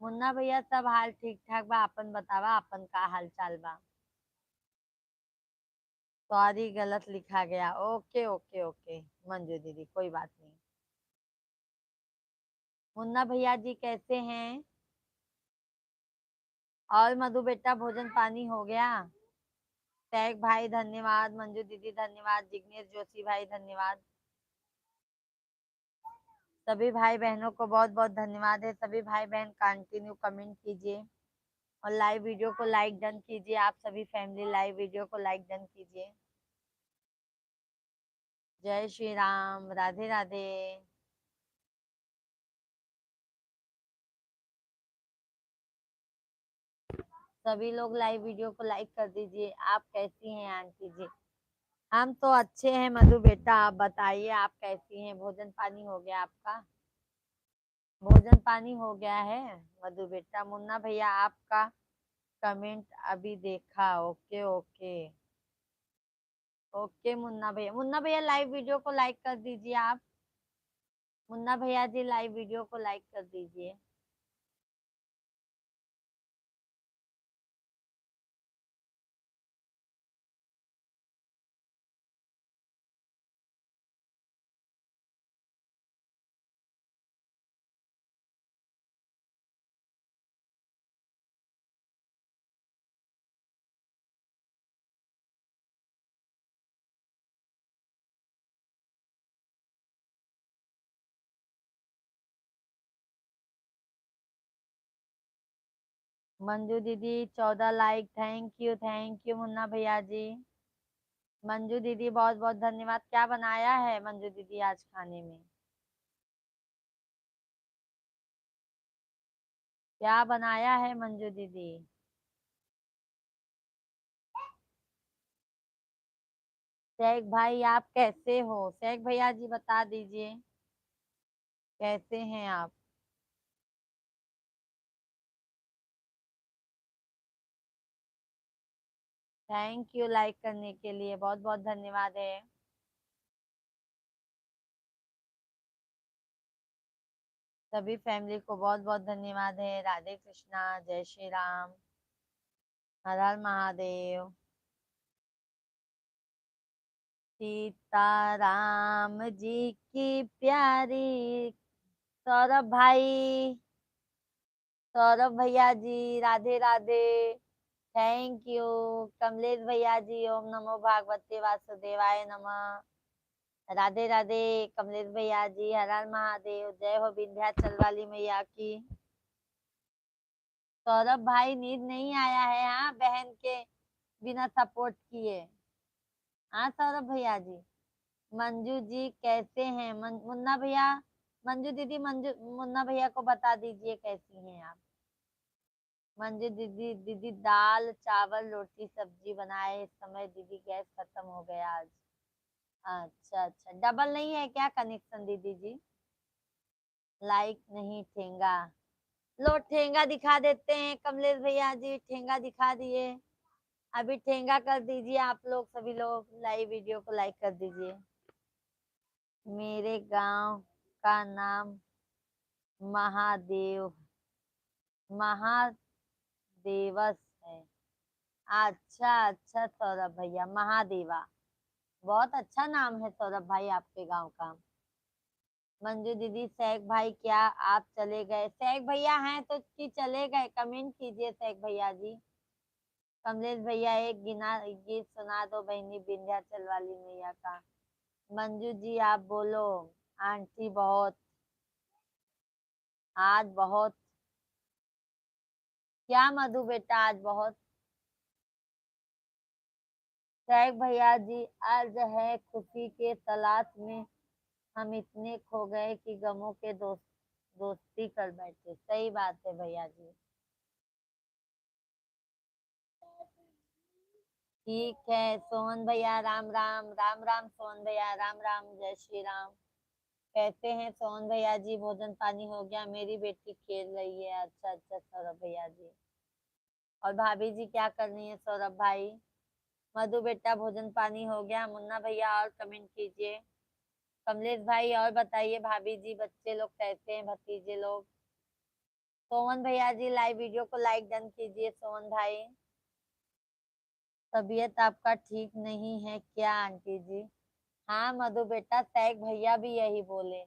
मुन्ना भैया सब हाल ठीक ठाक बा, अपन बतावा अपन का हाल चाल बा? सॉरी गलत लिखा गया। ओके ओके ओके मंजू दीदी कोई बात नहीं। मुन्ना भैया जी कैसे हैं? और मधु बेटा भोजन पानी हो गया? टैग भाई धन्यवाद, मंजू दीदी धन्यवाद, जिग्नेश जोशी भाई धन्यवाद। सभी भाई बहनों को बहुत बहुत धन्यवाद है। सभी भाई बहन कंटिन्यू कमेंट कीजिए और लाइव वीडियो को लाइक डन कीजिए। आप सभी फैमिली लाइव वीडियो को लाइक डन कीजिए। जय श्री राम, राधे राधे। सभी लोग लाइव वीडियो को लाइक कर दीजिए। आप कैसी हैं आंटी जी? हम तो अच्छे हैं मधु बेटा, आप बताइए आप कैसी हैं? भोजन पानी हो गया आपका? भोजन पानी हो गया है मधु बेटा? मुन्ना भैया आपका कमेंट अभी देखा। ओके ओके ओके मुन्ना भैया। मुन्ना भैया लाइव वीडियो को लाइक कर दीजिए आप। मुन्ना भैया जी लाइव वीडियो को लाइक कर दीजिए। मंजू दीदी 14 लाइक, थैंक यू मुन्ना भैया जी। मंजू दीदी बहुत बहुत धन्यवाद। क्या बनाया है मंजू दीदी आज खाने में? क्या बनाया है मंजू दीदी? शेख भाई आप कैसे हो? शेख भैया जी बता दीजिए कैसे हैं आप? थैंक यू लाइक करने के लिए, बहुत बहुत धन्यवाद है। सभी फैमिली को बहुत बहुत धन्यवाद है। राधे कृष्णा, जय श्री राम, हर हर महादेव। सीताराम जी की प्यारी। सौरभ भाई, सौरभ भैया जी राधे राधे। Thank you. कमलेश भैया जी ओम नमो भागवते वासुदेवाय नमः। राधे राधे कमलेश भैया जी, हर हर महादेव। जय हो विंध्याचल वाली मैया की। सौरभ भाई नींद नहीं आया है? हाँ बहन के बिना सपोर्ट किए। हाँ सौरभ भैया जी। मंजू जी कैसे हैं? मुन्ना भैया, मंजू दीदी, मंजू मुन्ना भैया को बता दीजिए कैसी हैं आप? मंजू दीदी, दीदी दाल चावल रोटी सब्जी बनाए। इस समय दीदी गैस खत्म हो गया आज। अच्छा अच्छा, डबल नहीं है क्या कनेक्शन दीदी जी? लाइक नहीं ठेंगा। लो ठेंगा दिखा देते हैं कमलेश भैया जी, ठेंगा दिखा दिए। अभी ठेंगा कर दीजिए आप लोग, सभी लोग लाइव वीडियो को लाइक कर दीजिए। मेरे गांव का नाम महादेव, महादेवस है। अच्छा अच्छा सौरभ भैया, महादेवा बहुत अच्छा नाम है सौरभ भाई आपके गांव का। मंजू दीदी, शेख भाई क्या आप चले गए? शेख भैया हैं तो कि चले गए? कमेंट कीजिए शेख भैया जी। कमलेश भैया एक गिना गीत सुना दो बहनी विंध्याचल वाली मैया का। मंजू जी आप बोलो। आंटी बहुत, आज बहुत। क्या मधु बेटा आज बहुत? शेख भैया जी आज है खुशी के तलाश में, हम इतने खो गए कि गमों के दोस्ती कर बैठे। सही बात है भैया जी। ठीक है सोहन भैया, राम राम, राम राम सोहन भैया, राम राम, जय श्री राम। कैसे हैं सोहन भैया जी? भोजन पानी हो गया? मेरी बेटी खेल रही है। अच्छा अच्छा सौरभ भैया जी। और भाभी जी क्या कर रही है सौरभ भाई? मधु बेटा भोजन पानी हो गया? मुन्ना भैया और कमेंट कीजिए। कमलेश भाई और बताइए भाभी जी बच्चे लोग कैसे हैं, भतीजे लोग? सोहन भैया जी लाइव वीडियो को लाइक डन कीजिए। सोहन भाई, तबीयत आपका ठीक नहीं है क्या आंटी जी? हाँ मधु बेटा, सैक भैया भी यही बोले।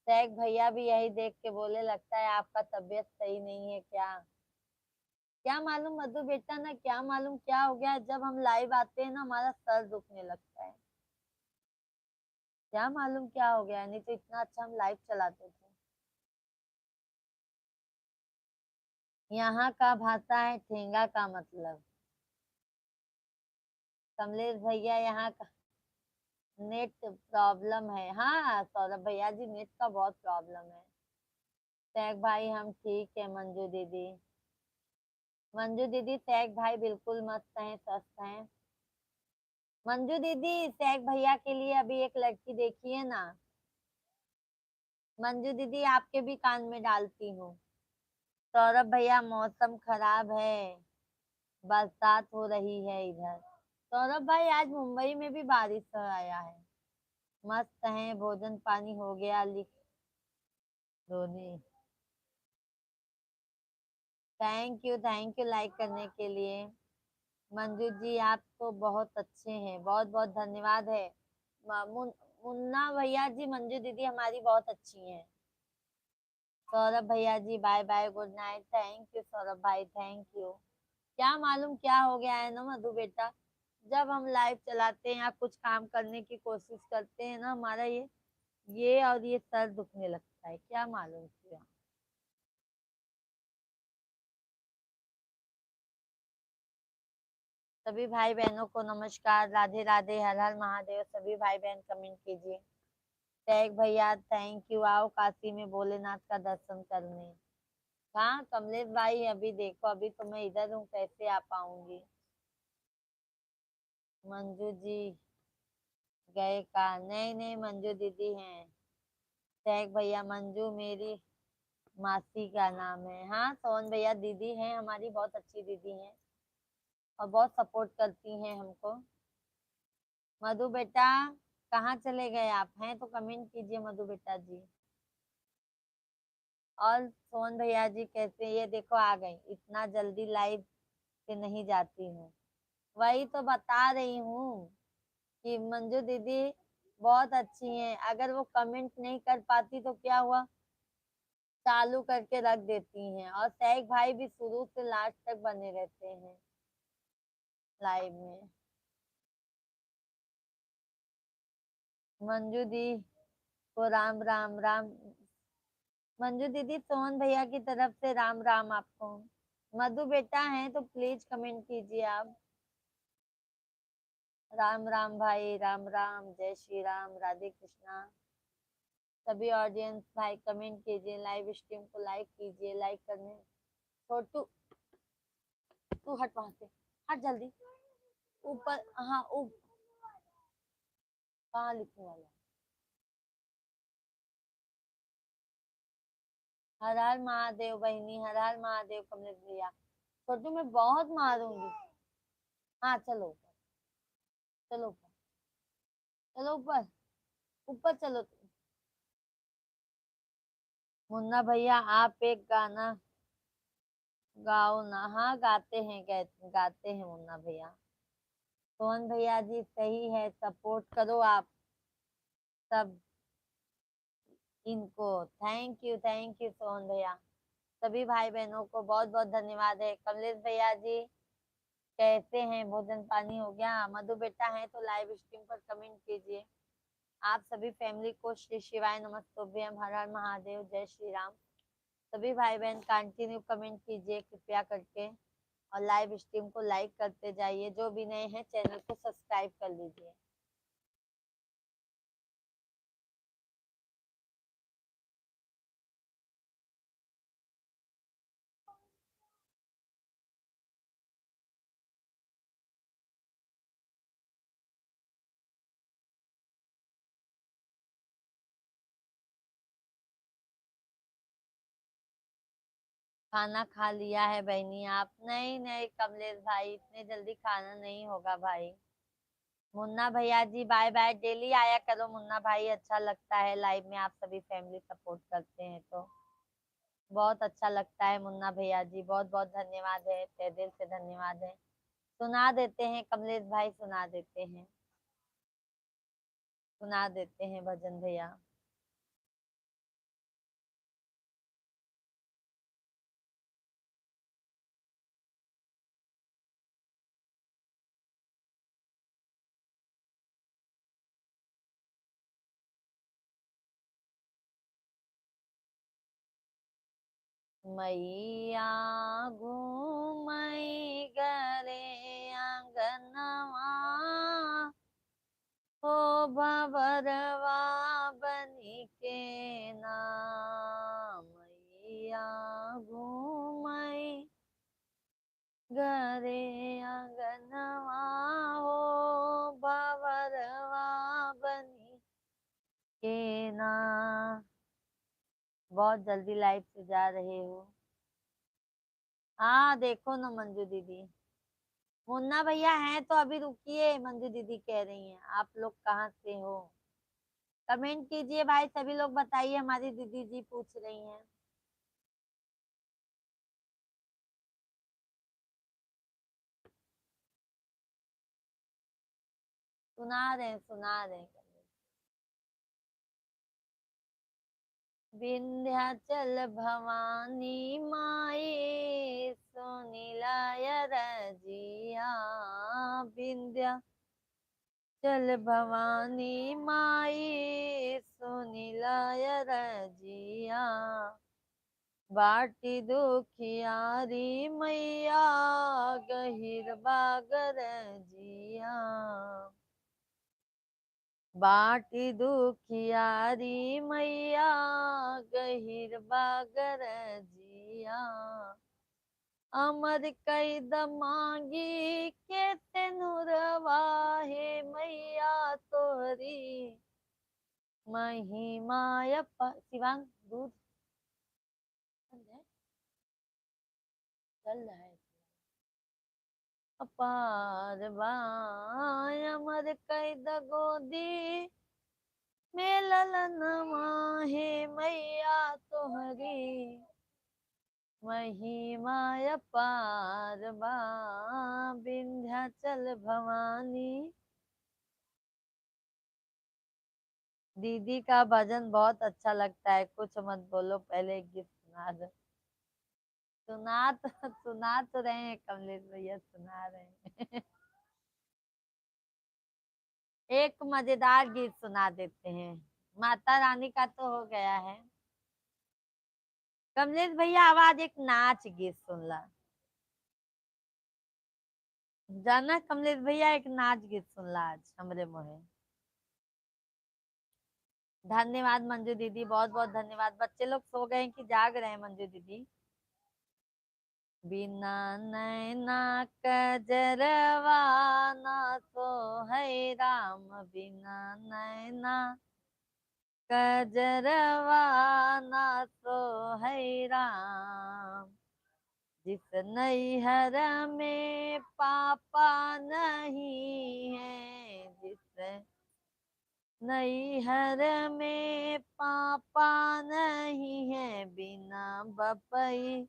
सैक भैया भी यही देख के बोले लगता है आपका तबीयत सही नहीं है क्या? क्या मालूम मधु बेटा, ना क्या मालूम क्या हो गया है, जब हम लाइव आते हैं ना हमारा सर दुखने लगता है। क्या मालूम क्या हो गया है, नहीं तो इतना अच्छा हम लाइव चलाते थे। यहाँ का भाषा है ठेंगा का मतलब। कमलेश भैया यहाँ का नेट प्रॉब्लम है। हाँ सौरभ भैया जी, नेट का बहुत प्रॉब्लम है। सैक भाई हम ठीक है। मंजू दीदी, मंजू दीदी सैक भाई बिल्कुल मस्त हैं, स्वस्थ हैं। मंजू दीदी सैक भैया के लिए अभी एक लड़की देखी है ना। मंजू दीदी आपके भी कान में डालती हूँ। सौरभ भैया मौसम खराब है, बरसात हो रही है इधर। सौरभ भाई आज मुंबई में भी बारिश आया है। मस्त है, भोजन पानी हो गया, लिख धोनी। थैंक यू लाइक करने के लिए। मंजू जी आप तो बहुत अच्छे हैं, बहुत बहुत धन्यवाद है। मुन्ना भैया जी, मंजू दीदी हमारी बहुत अच्छी हैं। सौरभ भैया ji bye bye, good night. Thank you Saurabh भाई, थैंक यू। क्या मालूम क्या हो गया है ना मधु बेटा, जब हम लाइव चलाते हैं या कुछ काम करने की कोशिश करते हैं ना, हमारा ये और ये सर दुखने लगता है, क्या मालूम क्यों। सभी भाई बहनों को नमस्कार, राधे राधे, हर हर महादेव। सभी भाई बहन कमेंट कीजिए। टैग भैया थैंक यू, आओ काशी में भोलेनाथ का दर्शन करने। हाँ कमलेश भाई, अभी देखो अभी तो मैं इधर हूँ, कैसे आ पाऊंगी। मंजू जी गए का? नहीं नहीं, मंजू दीदी हैं। टैग भैया मंजू मेरी मासी का नाम है। हाँ सोहन भैया दीदी हैं, हमारी बहुत अच्छी दीदी हैं और बहुत सपोर्ट करती हैं हमको। मधु बेटा कहाँ चले गए आप? हैं तो कमेंट कीजिए मधु बेटा जी। और सोहन भैया जी कैसे? ये देखो आ गई, इतना जल्दी लाइव से नहीं जाती हूँ। वही तो बता रही हूँ कि मंजू दीदी बहुत अच्छी हैं, अगर वो कमेंट नहीं कर पाती तो क्या हुआ, चालू करके रख देती हैं। और सैक भाई भी शुरू से लास्ट तक बने रहते हैं लाइव में। मंजू दी को राम राम राम। मंजू दीदी सोहन भैया की तरफ से राम राम आपको। मधु बेटा है तो प्लीज कमेंट कीजिए आप। राम राम भाई, राम राम, जय श्री राम, राधे कृष्णा। सभी ऑडियंस भाई कमेंट कीजिए, लाइव स्ट्रीम को लाइक कीजिए। लाइक करने छोटू, तू हट वहां से, हट जल्दी। ऊपर हाँ कहाँ लिखने वाला? हर हर महादेव बहिनी, हर हर महादेव कमलेश भैया। छोटू मैं बहुत मारूंगी। हाँ चलो ऊपर, चलो ऊपर, चलो ऊपर, ऊपर चलो। मुन्ना भैया आप एक गाना गाओ ना। हाँ गाते हैं, गाते हैं मुन्ना भैया। सोहन भैया जी सही है, सपोर्ट करो आप सब इनको। थैंक यू सोहन भैया। सभी भाई बहनों को बहुत बहुत धन्यवाद है। कमलेश भैया जी कैसे हैं? भोजन पानी हो गया? मधु बेटा है तो लाइव स्ट्रीम पर कमेंट कीजिए। आप सभी फैमिली को श्री शिवाय नमस्तुभ्यम, हर हर महादेव, जय श्री राम। सभी भाई बहन कंटिन्यू कमेंट कीजिए कृपया करके, और लाइव स्ट्रीम को लाइक करते जाइए। जो भी नए हैं चैनल को सब्सक्राइब कर लीजिए। खाना खा लिया है बहनी आप? नहीं नहीं कमलेश भाई, इतने जल्दी खाना नहीं होगा भाई। मुन्ना भैया जी बाय बाय, डेली आया करो मुन्ना भाई, अच्छा लगता है लाइव में आप सभी फैमिली सपोर्ट करते हैं तो बहुत अच्छा लगता है। मुन्ना भैया जी बहुत बहुत धन्यवाद है, तहे दिल से धन्यवाद है। सुना देते हैं कमलेश भाई, सुना देते हैं, सुना देते हैं भजन भैया। मैया घूमई गरे आंगनवा, हो भंवरवा बनी के नाम। मैया घूमई गरे आंगनवा, हो भंवरवा बनी के नाम। बहुत जल्दी लाइव से जा रहे हो? हाँ देखो ना मंजू दीदी। मुन्ना भैया हैं तो अभी रुकिए, मंजू दीदी कह रही हैं आप लोग कहाँ से हो। कमेंट कीजिए भाई, सभी लोग बताइए, हमारी दीदी जी पूछ रही हैं। सुना रहे हैं, सुना रहे हैं। विंध्याचल भवानी माई सुनिलाय रजिया, विंध्याचल भवानी माई सुनिलाय रजिया, बाटी दुखियारी मैया गहिर बागर जिया, बाटी दुखियारी मैया गहिर बागर जिया, अमर कैद मांगी के तेनुरवा, हे मैया तोरी महिमा शिवांग दूध चल रहा है अपार बाय, अमर कैद गोदी में ललनवा, हे मैया तोहरी महिमा अपार बा, विंध्याचल भवानी। दीदी का भजन बहुत अच्छा लगता है, कुछ मत बोलो, पहले एक गीत सुना दो। सुना तो रहे हैं कमलेश भैया, सुना रहे हैं। एक मजेदार गीत सुना देते हैं, माता रानी का तो हो गया है। कमलेश भैया आवाज एक नाच गीत सुन ला, जाना कमलेश भैया एक नाच गीत सुन ला आज हमरे मोहे। धन्यवाद मंजू दीदी, बहुत बहुत धन्यवाद। बच्चे लोग सो गए हैं कि जाग रहे हैं मंजू दीदी? बिना नैना कजरवा ना सो है राम, बिना नैना कजरवा ना सो है राम, जिस नैहर में पापा नहीं है, जिस नैहर में पापा नहीं है, बिना बपई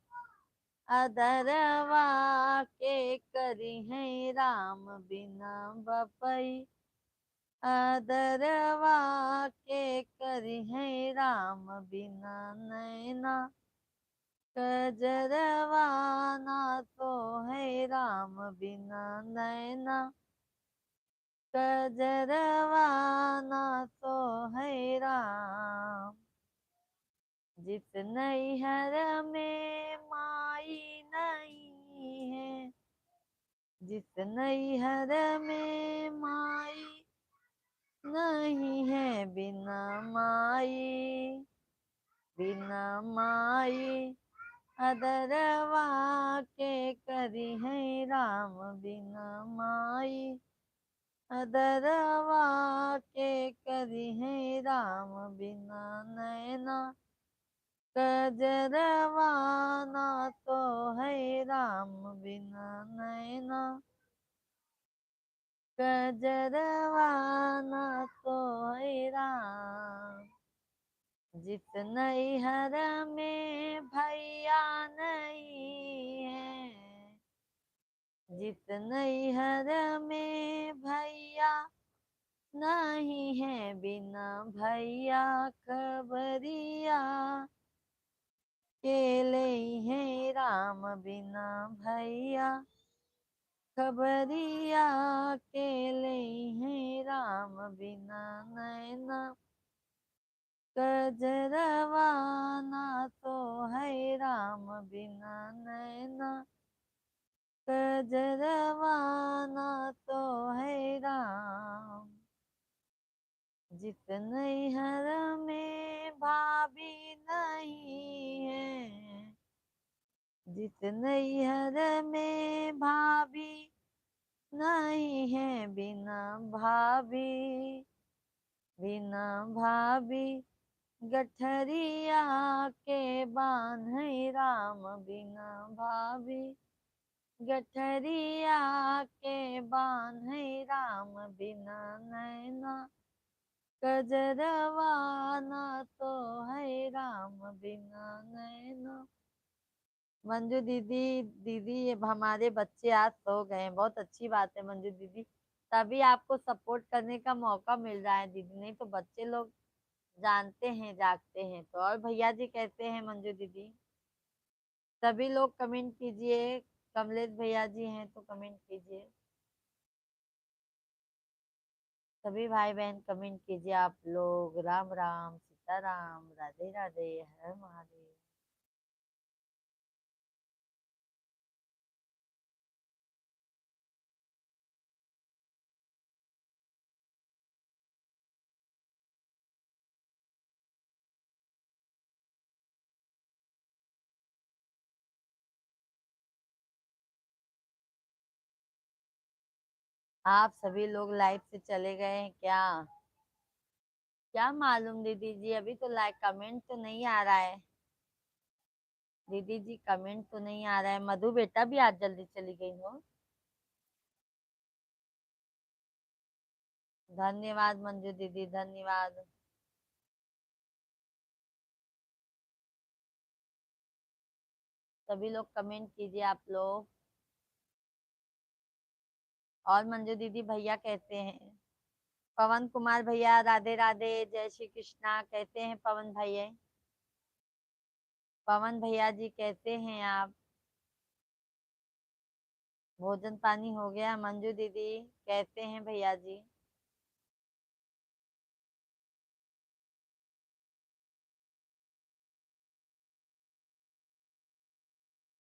अदरवा के करी है राम, बिना बपई अदरवा के करी है राम, बिना नैना कजरवा ना तो है राम, बिना नैना कजरवा ना तो है राम, जिस नैहर में माई नहीं है, जिस नैहर में माई नहीं है, बिना माई बिना माई अदरवा के करी है राम, बिना माई अदरवा के करी है राम, बिना नैना कजरवा ना तो है राम बिना नैना, कजरवा ना तो है राम। जित नैहर में भैया नहीं है, जित नैहर में भैया नहीं है, बिना भैया खबरिया केले है राम, बिना भैया खबरिया केले है राम, बिना नैना कजरवा ना तो है राम, बिना नैना कजरवा ना तो है राम। जित नैहर में भाभी नहीं है, जित नैहर में भाभी नहीं है, बिना भाभी, बिना भाभी गठरिया के बान्हे राम, बिना भाभी गठरिया के बान्हे राम, बिना नैना कजरवा ना तो है राम, बिना नैना। मंजू दीदी, दीदी ये हमारे बच्चे आज सो गए हैं, बहुत अच्छी बात है मंजू दीदी, तभी आपको सपोर्ट करने का मौका मिल रहा है दीदी, नहीं तो बच्चे लोग जानते हैं जागते हैं तो। और भैया जी कैसे हैं मंजू दीदी? सभी लोग कमेंट कीजिए, कमलेश भैया जी हैं तो कमेंट कीजिए, सभी भाई बहन कमेंट कीजिए आप लोग। राम राम, सीताराम, राधे राधे, हर हर महादेव। आप सभी लोग लाइव से चले गए हैं क्या? क्या मालूम दीदी जी, अभी तो लाइक कमेंट तो नहीं आ रहा है। दीदी जी कमेंट तो नहीं आ रहा है। मधु बेटा भी आज जल्दी चली गई हो। धन्यवाद मंजू दीदी, धन्यवाद। सभी लोग कमेंट कीजिए आप लोग। और मंजू दीदी भैया कहते हैं, पवन कुमार भैया राधे राधे, जय श्री कृष्णा, कहते हैं पवन भैया। पवन भैया जी कैसे हैं आप? भोजन पानी हो गया? मंजू दीदी कैसे हैं भैया जी?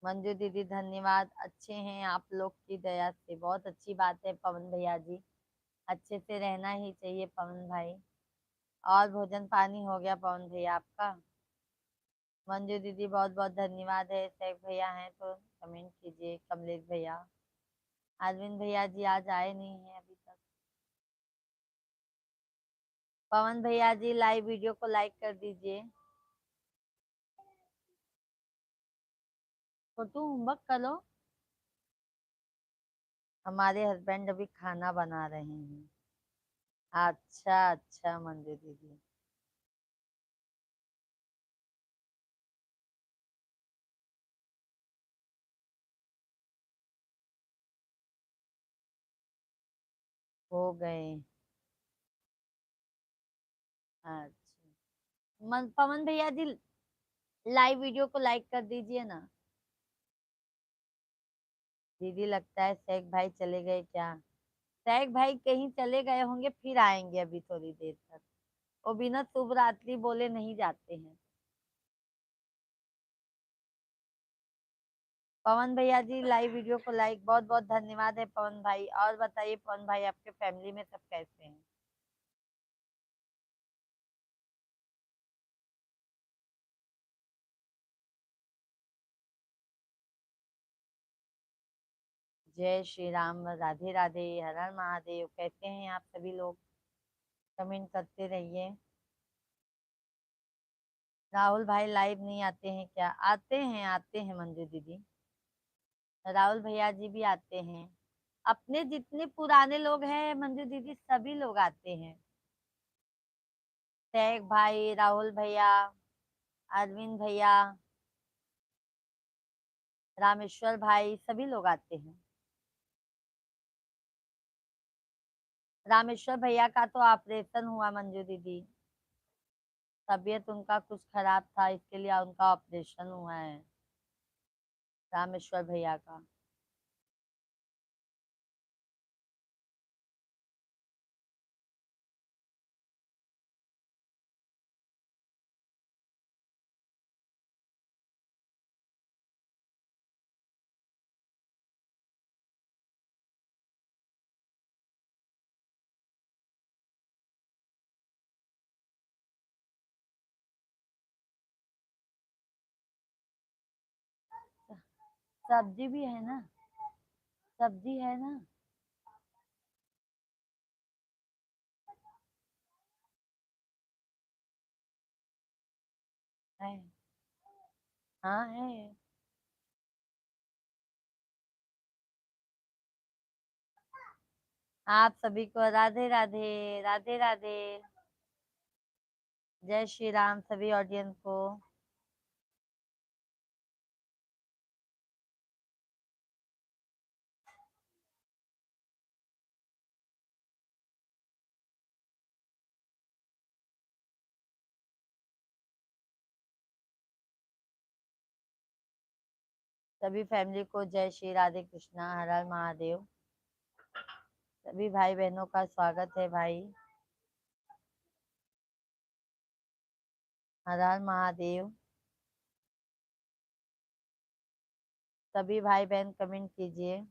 मंजू दीदी धन्यवाद, अच्छे हैं आप लोग की दया से, बहुत अच्छी बात है पवन भैया जी, अच्छे से रहना ही चाहिए पवन भाई। और भोजन पानी हो गया पवन भैया आपका? मंजू दीदी बहुत बहुत धन्यवाद है। शेख भैया हैं तो कमेंट कीजिए, कमलेश भैया। अरविंद भैया जी आज आए नहीं है अभी तक। पवन भैया जी लाइव वीडियो को लाइक कर दीजिए। छोटू होमवर्क करो। हमारे हस्बैंड अभी खाना बना रहे हैं। अच्छा अच्छा मंजू दीदी। हो गए। अच्छा पवन भैया जी लाइव वीडियो को लाइक कर दीजिए ना। दीदी लगता है शेख भाई चले गए क्या? शेख भाई कहीं चले गए होंगे, फिर आएंगे अभी थोड़ी देर तक। वो बिना शुभ रात्रि बोले नहीं जाते हैं। पवन भैया जी लाइव वीडियो को लाइक, बहुत बहुत धन्यवाद है पवन भाई। और बताइए पवन भाई आपके फैमिली में सब कैसे हैं? जय श्री राम, राधे राधे, हर हर महादेव, कैसे हैं आप सभी लोग? कमेंट करते रहिए। राहुल भाई लाइव नहीं आते हैं क्या? आते हैं मंजू दीदी। राहुल भैया जी भी आते हैं। अपने जितने पुराने लोग हैं मंजू दीदी, सभी लोग आते हैं। शेख भाई, राहुल भैया, अरविंद भैया, रामेश्वर भाई, सभी लोग आते हैं। रामेश्वर भैया का तो ऑपरेशन हुआ मंजू दीदी। तबीयत उनका कुछ खराब था, इसके लिए उनका ऑपरेशन हुआ है, रामेश्वर भैया का। सब्जी भी है ना? सब्जी है ना? है। हाँ है। आप सभी को राधे राधे, राधे राधे। जय श्री राम सभी ऑडियंस को। सभी फैमिली को जय श्री राधे कृष्णा, हर हर महादेव। सभी भाई बहनों का स्वागत है भाई। हर हर महादेव। सभी भाई बहन कमेंट कीजिए।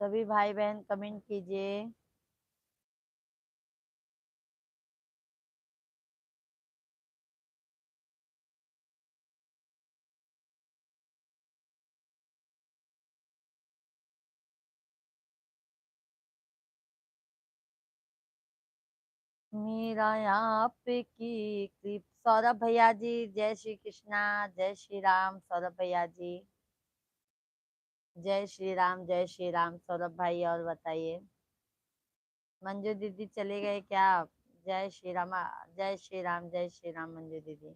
सभी भाई बहन कमेंट कीजिए। मीरा आप की कृप। सौरभ भैया जी जय श्री कृष्णा, जय श्री राम सौरभ भैया जी। जय श्री राम, जय श्री राम सौरभ भाई। और बताइए, मंजू दीदी चले गए क्या आप? जय श्री राम। जय श्री राम, जय श्री राम मंजू दीदी।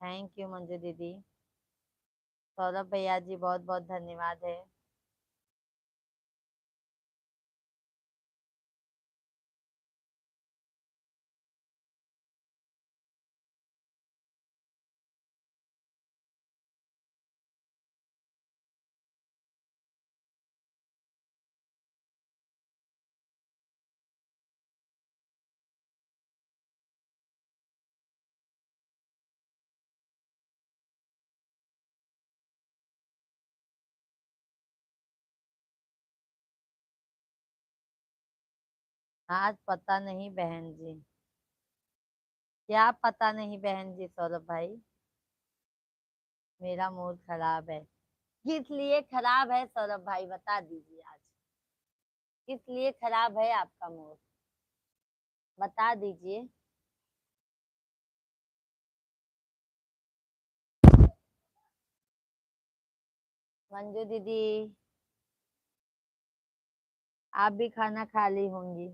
थैंक यू मंजू दीदी। सौरभ भैया जी बहुत बहुत धन्यवाद है। आज पता नहीं बहन जी। क्या पता नहीं बहन जी सौरभ भाई? मेरा मूड खराब है। किस लिए खराब है सौरभ भाई, बता दीजिए आज। किस लिए खराब है आपका मूड, बता दीजिए। मंजू दीदी, आप भी खाना खा ली होंगी।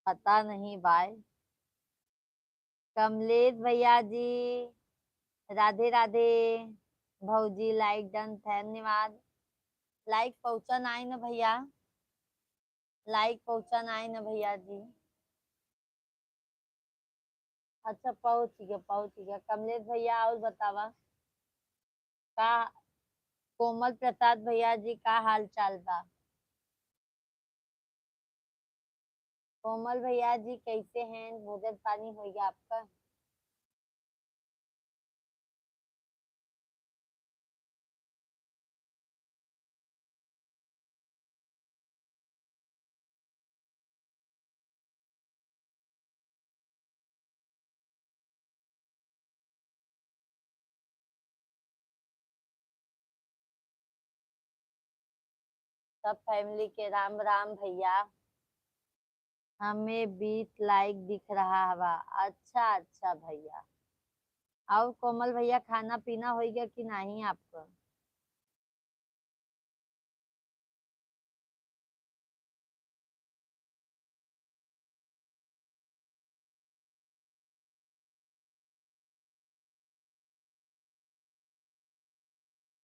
पता नहीं बाय। कमलेश भैया जी राधे राधे। भौजी लाइक डन, धन्यवाद। लाइक पहुंचा नहीं ना भैया, लाइक पहुंचा नहीं ना भैया जी। अच्छा पहुंच गया, पहुंच गया कमलेश भैया। और बतावा का कोमल प्रसाद भैया जी का हाल चाल बा। कोमल भैया जी कैसे हैं, भोजन पानी हो गया आपका। सब फैमिली के राम राम भैया। हमें 20 लाइक दिख रहा हवा। अच्छा अच्छा भैया। और कोमल भैया खाना पीना हो गया कि नहीं आपका।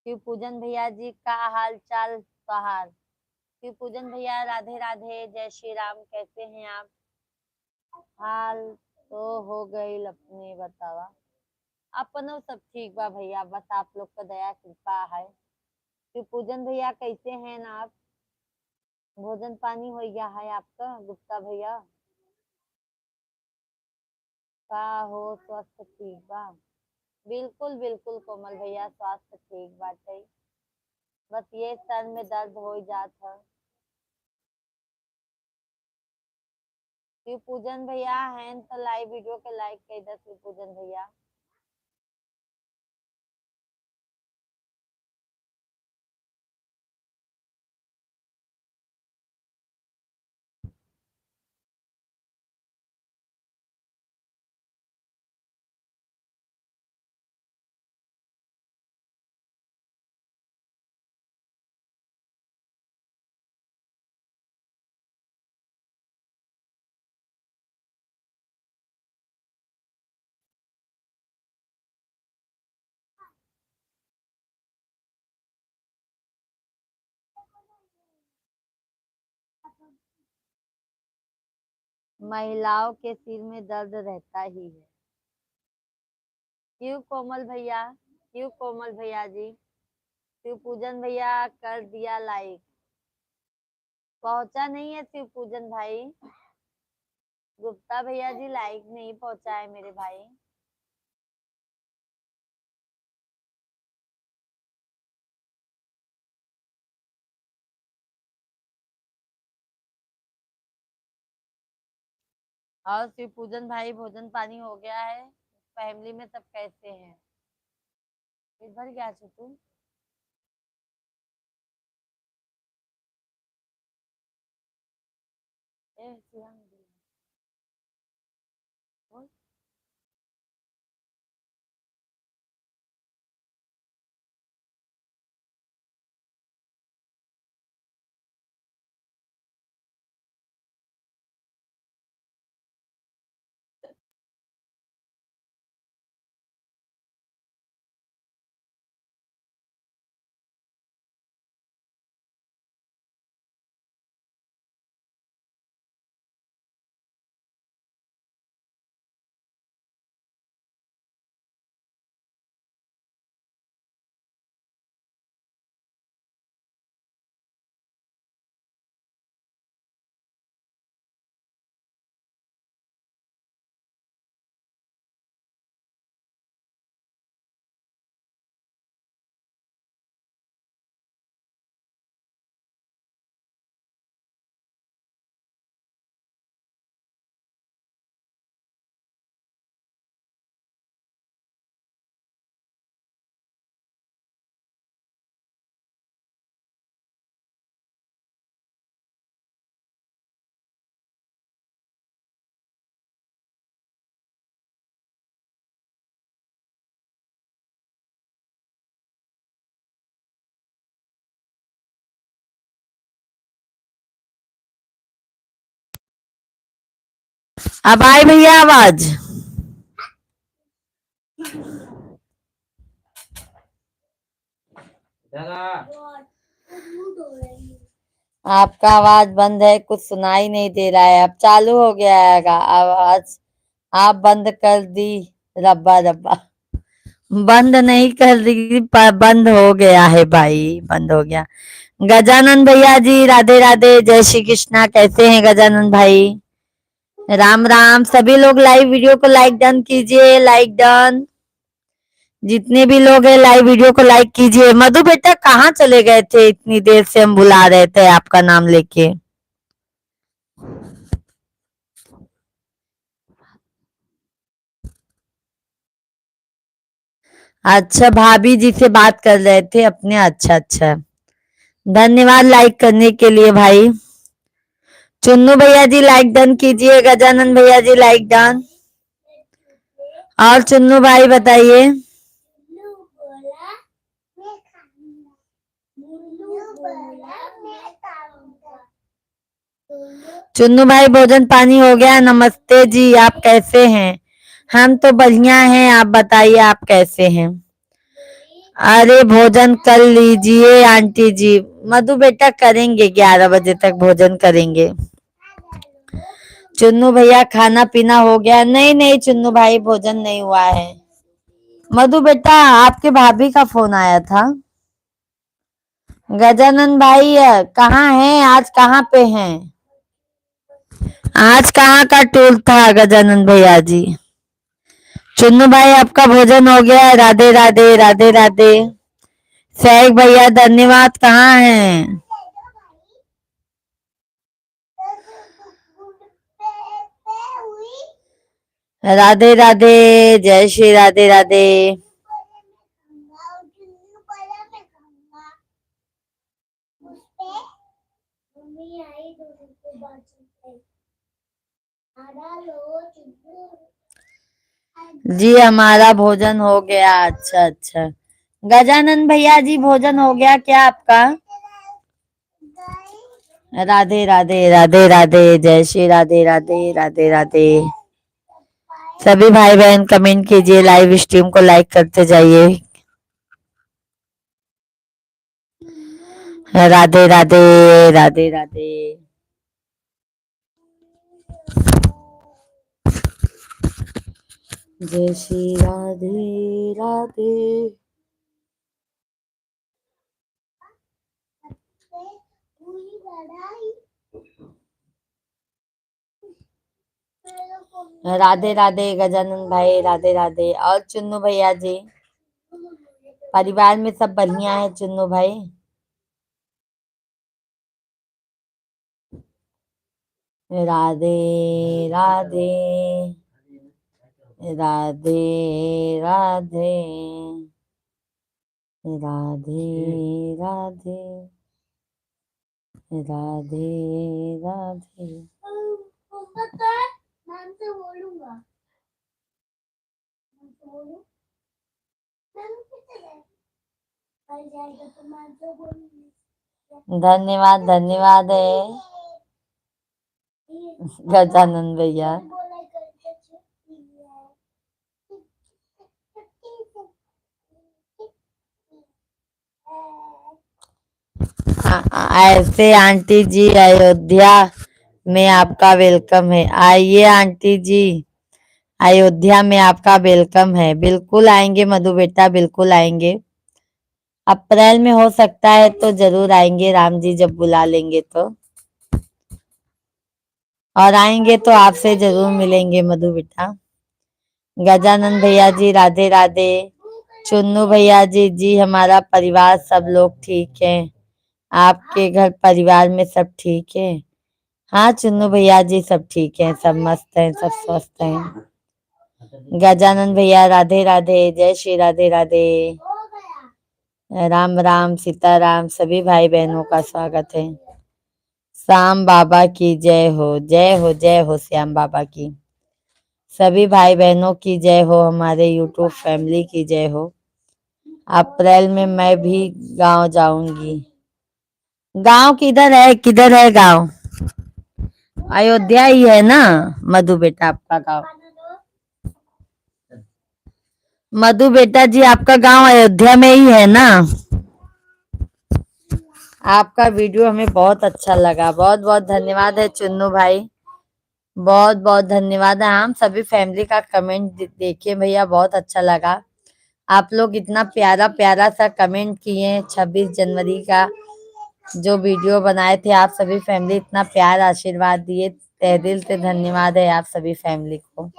शिव पूजन भैया जी का हाल चाल बहार। शिव पूजन भैया राधे राधे, जय श्री राम, कैसे हैं आप। हाल तो हो गई अपने बतावा। अपनो सब ठीक बा भैया, बस आप लोग का दया कृपा है। शिव पूजन भैया कैसे हैं ना आप। भोजन पानी हो गया है आपका गुप्ता भैया। का हो स्वास्थ्य ठीक बा। बिल्कुल बिल्कुल कोमल भैया, स्वास्थ्य ठीक बाटे। बस ये सर में दर्द हो जात है। शिव पूजन भैया हैं तो लाइव वीडियो के लाइक कर दे शिव पूजन भैया। महिलाओं के सिर में दर्द रहता ही है। क्यों कोमल भैया, क्यों कोमल भैया जी। शिव पूजन भैया कर दिया लाइक। पहुंचा नहीं है शिव पूजन भाई। गुप्ता भैया जी लाइक नहीं पहुंचा है मेरे भाई। और शिव पूजन भाई भोजन पानी हो गया है। फैमिली में सब कैसे हैं। पेट भर गया तू। ए सियान दे, बोल। अब आई भैया आवाज। आपका आवाज बंद है, कुछ सुनाई नहीं दे रहा है। अब चालू हो गया है आवाज। आप बंद कर दी। रब्बा रब्बा। बंद नहीं कर दी पर बंद हो गया है भाई, बंद हो गया। गजानन भैया जी राधे राधे, जय श्री कृष्णा। कैसे हैं गजानन भाई? राम राम। सभी लोग लाइव वीडियो को लाइक डन कीजिए, लाइक डन। जितने भी लोग हैं लाइव वीडियो को लाइक कीजिए। मधु बेटा कहाँ चले गए थे? इतनी देर से हम बुला रहे थे आपका नाम लेके। अच्छा, भाभी जी से बात कर रहे थे अपने। अच्छा अच्छा, धन्यवाद लाइक करने के लिए भाई। चुन्नू भैया जी लाइक डन कीजिए, गजानन भैया जी लाइक डन। और चुन्नू भाई बताइए। चुन्नू भाई भोजन पानी हो गया? नमस्ते जी, आप कैसे हैं? हम तो बढ़िया हैं, आप बताइए आप कैसे हैं? अरे भोजन कर लीजिए आंटी जी। मधु बेटा करेंगे, 11 बजे तक भोजन करेंगे। चुन्नू भैया खाना पीना हो गया? नहीं नहीं चुन्नू भाई, भोजन नहीं हुआ है। मधु बेटा आपके भाभी का फोन आया था। गजानन भाई कहाँ हैं आज? कहाँ पे हैं आज? कहाँ का टूर था गजानन भैया जी? चुन्नू भाई आपका भोजन हो गया? राधे राधे राधे राधे। सैग भैया धन्यवाद। कहाँ हैं? राधे राधे, जय श्री राधे राधे। जी हमारा भोजन हो गया। अच्छा अच्छा, गजानन भैया जी भोजन हो गया क्या आपका? राधे राधे राधे राधे, जय श्री राधे राधे राधे राधे। सभी भाई बहन कमेंट कीजिए, लाइव स्ट्रीम को लाइक करते जाइए। राधे राधे राधे राधे। जय श्री राधे राधे। राधे राधे गजानन भाई, राधे राधे। और चुन्नू भैया जी, परिवार में सब बढ़िया है चुन्नू भाई? राधे राधे राधे राधे राधे राधे राधे राधे। धन्यवाद धन्यवाद है गजानन भैया। ऐसे आंटी जी अयोध्या में आपका वेलकम है। आइए आंटी जी, अयोध्या में आपका वेलकम है। बिल्कुल आएंगे मधु बेटा, बिल्कुल आएंगे। अप्रैल में हो सकता है तो जरूर आएंगे, राम जी जब बुला लेंगे तो। और आएंगे तो आपसे जरूर मिलेंगे मधु बेटा। गजानन भैया जी राधे राधे। चुन्नू भैया जी, जी हमारा परिवार सब लोग ठीक है। आपके घर परिवार में सब ठीक है? हाँ चुन्नू भैया जी सब ठीक है, सब मस्त हैं, सब स्वस्थ हैं। गजानन भैया राधे राधे, जय श्री राधे राधे। राम राम सीताराम। सभी भाई बहनों का स्वागत है। श्याम बाबा की जय हो, जय हो जय हो श्याम बाबा की। सभी भाई बहनों की जय हो, हमारे यूट्यूब फैमिली की जय हो। अप्रैल में मैं भी गांव जाऊंगी। गांव किधर है? किधर है गांव? अयोध्या ही है ना मधु बेटा आपका गांव? मधु बेटा जी, आपका गांव अयोध्या में ही है ना? आपका वीडियो हमें बहुत अच्छा लगा। बहुत बहुत धन्यवाद है चुन्नू भाई। बहुत बहुत धन्यवाद है। हम सभी फैमिली का कमेंट देखे भैया, बहुत अच्छा लगा। आप लोग इतना प्यारा प्यारा सा कमेंट किए 26 जनवरी का जो वीडियो बनाए थे। आप सभी फैमिली इतना प्यार आशीर्वाद दिए, तहे दिल से धन्यवाद है आप सभी फैमिली को।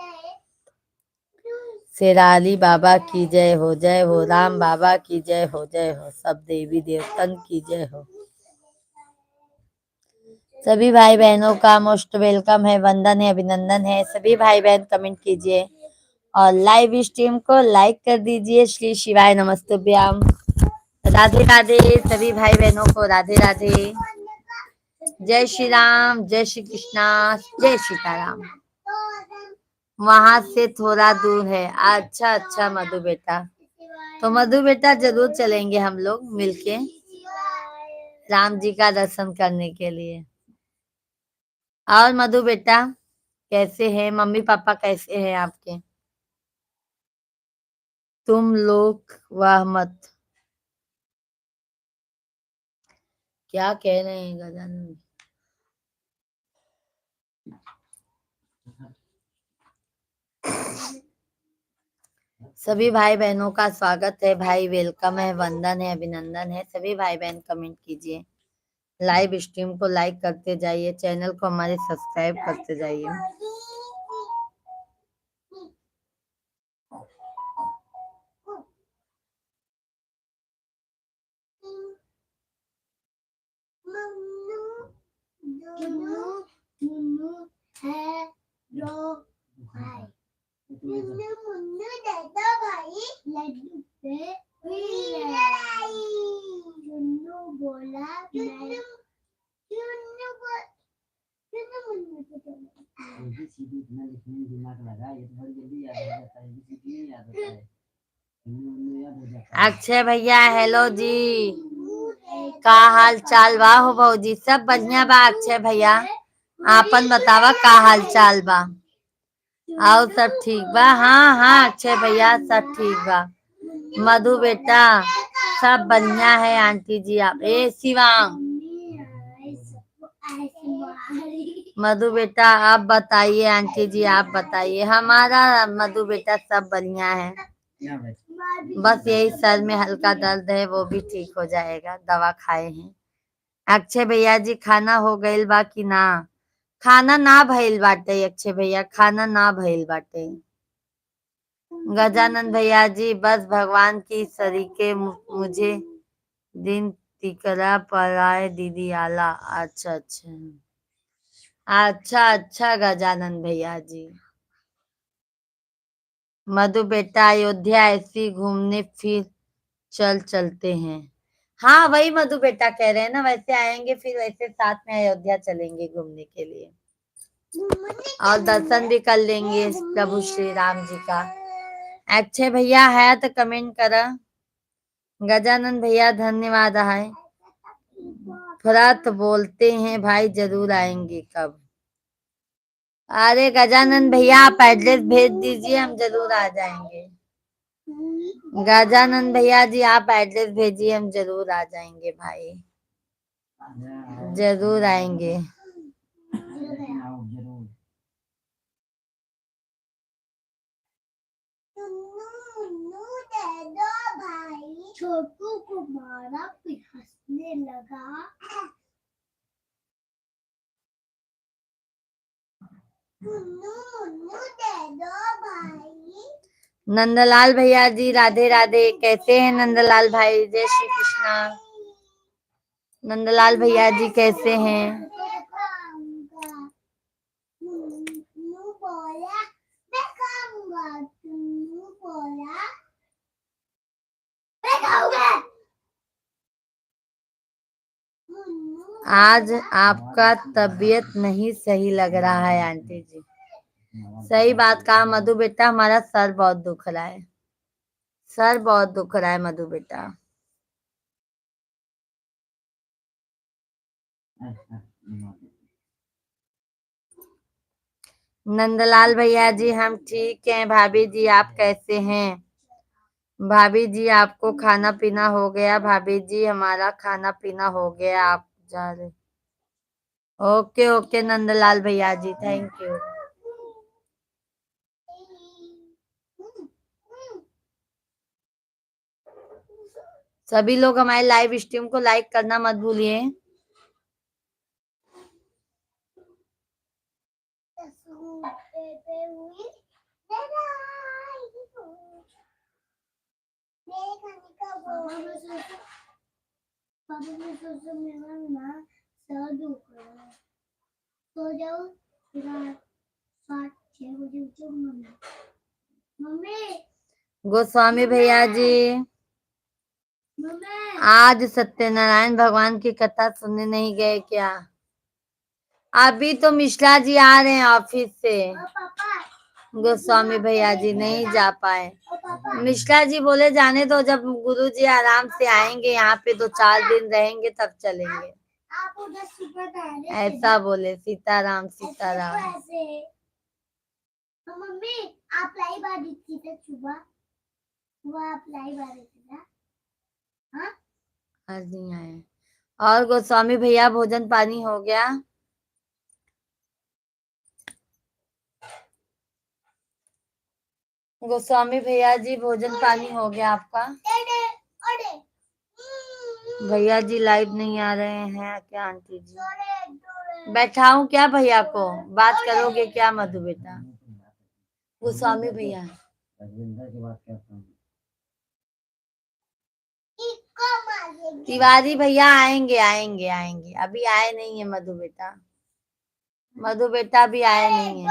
शेराली बाबा की जय हो राम बाबा की जय हो सब देवी देवतन की जय हो। सभी भाई बहनों का मोस्ट वेलकम है, वंदन है, अभिनंदन है। सभी भाई बहन कमेंट कीजिए और लाइव स्ट्रीम को लाइक कर दीजिए। श्री शिवाय नमस्तुभ्याम। राधे राधे सभी भाई बहनों को, राधे राधे। जय श्री राम, जय श्री कृष्णा, जय सीताराम। वहां से थोड़ा दूर है। अच्छा अच्छा मधु बेटा, तो मधु बेटा जरूर चलेंगे हम लोग मिलके राम जी का दर्शन करने के लिए। और मधु बेटा कैसे हैं? मम्मी पापा कैसे हैं आपके? तुम लोग वाह मत, क्या कह रहे हैं गजानन? सभी भाई बहनों का स्वागत है। भाई वेलकम है, वंदन है, अभिनंदन है। सभी भाई बहन कमेंट कीजिए, लाइव स्ट्रीम को लाइक करते जाइए, चैनल को हमारे सब्सक्राइब करते जाइए। अक्षय भैया हेलो जी, का हाल चाल बा हो भौजी? सब बढ़िया बा अक्षय भैया, आपन बतावा का हाल चाल बा? आओ सब ठीक बा? हाँ हाँ अक्षय भैया सब ठीक बा। मधु बेटा सब बढ़िया है। आंटी जी आप शिवांग, मधु बेटा आप बताइए। आंटी जी आप बताइए। हमारा मधु बेटा सब बढ़िया है, बस यही सर में हल्का दर्द है, वो भी ठीक हो जाएगा, दवा खाए हैं। अक्षय भैया जी खाना हो गइल बा कि ना? खाना ना भइल बाटे अक्षय भैया, खाना ना भइल बाटे। गजानन भैया जी बस भगवान की सरीके मुझे दिन तिकरा पड़ाए दीदी आला। अच्छा अच्छा, अच्छा अच्छा गजानन भैया जी। मधु बेटा अयोध्या ऐसी घूमने फिर चलते हैं। हाँ वही मधु बेटा कह रहे हैं ना, वैसे आएंगे फिर वैसे साथ में अयोध्या चलेंगे घूमने के लिए और दर्शन भी कर लेंगे प्रभु श्री राम जी का। अक्षय भैया है तो कमेंट करा। गजानन भैया धन्यवाद है। फरात बोलते हैं भाई जरूर आएंगे कब? अरे गजानन भैया आप एड्रेस भेज दीजिए, हम जरूर आ जाएंगे। गजानन भैया जी आप एड्रेस भेजिए, हम जरूर आ जाएंगे भाई, जरूर आएंगे। छोटू को मारा फिर हंसने लगा। नंदलाल भैया जी राधे राधे, कैसे हैं नंदलाल भाई? जय श्री कृष्णा। नंदलाल भैया जी कैसे हैं? आज आपका तबीयत नहीं सही लग रहा है आंटी जी। सही बात कहा मधु बेटा, हमारा सर बहुत दुख रहा है, सर बहुत दुख रहा है मधु बेटा। नंदलाल भैया जी हम ठीक हैं, भाभी जी आप कैसे हैं? भाभी जी आपको खाना पीना हो गया? भाभी जी हमारा खाना पीना हो गया, आप जा रहे? ओके ओके नंदलाल भैया जी, थैंक यू। सभी लोग हमारे लाइव स्ट्रीम को लाइक करना मत भूलिए। गोस्वामी भैया जी आज सत्यनारायण भगवान की कथा सुनने नहीं गए क्या? अभी तो मिश्रा जी आ रहे हैं ऑफिस से, गोस्वामी भैया जी नहीं जा पाए। मिश्रा जी बोले जाने दो, जब गुरु जी आराम से आएंगे यहाँ पे 2-4 दिन रहेंगे तब चलेंगे। ऐसा बोले। सीताराम सीताराम। मम्मी आप लाइव आ रही थी सुबह, सुबह आप लाइव आ रही थी ना? हाँ आज नहीं आए। और गोस्वामी भैया भोजन पानी हो गया? गोस्वामी भैया जी भोजन पानी हो गया आपका? भैया जी लाइव नहीं आ रहे हैं क्या? आंटी जी बैठाऊं क्या भैया को? बात करोगे क्या मधु बेटा? गोस्वामी भैया तिवारी भैया आएंगे आएंगे आएंगे, अभी आए नहीं है मधु बेटा। मधु बेटा भी आए नहीं है।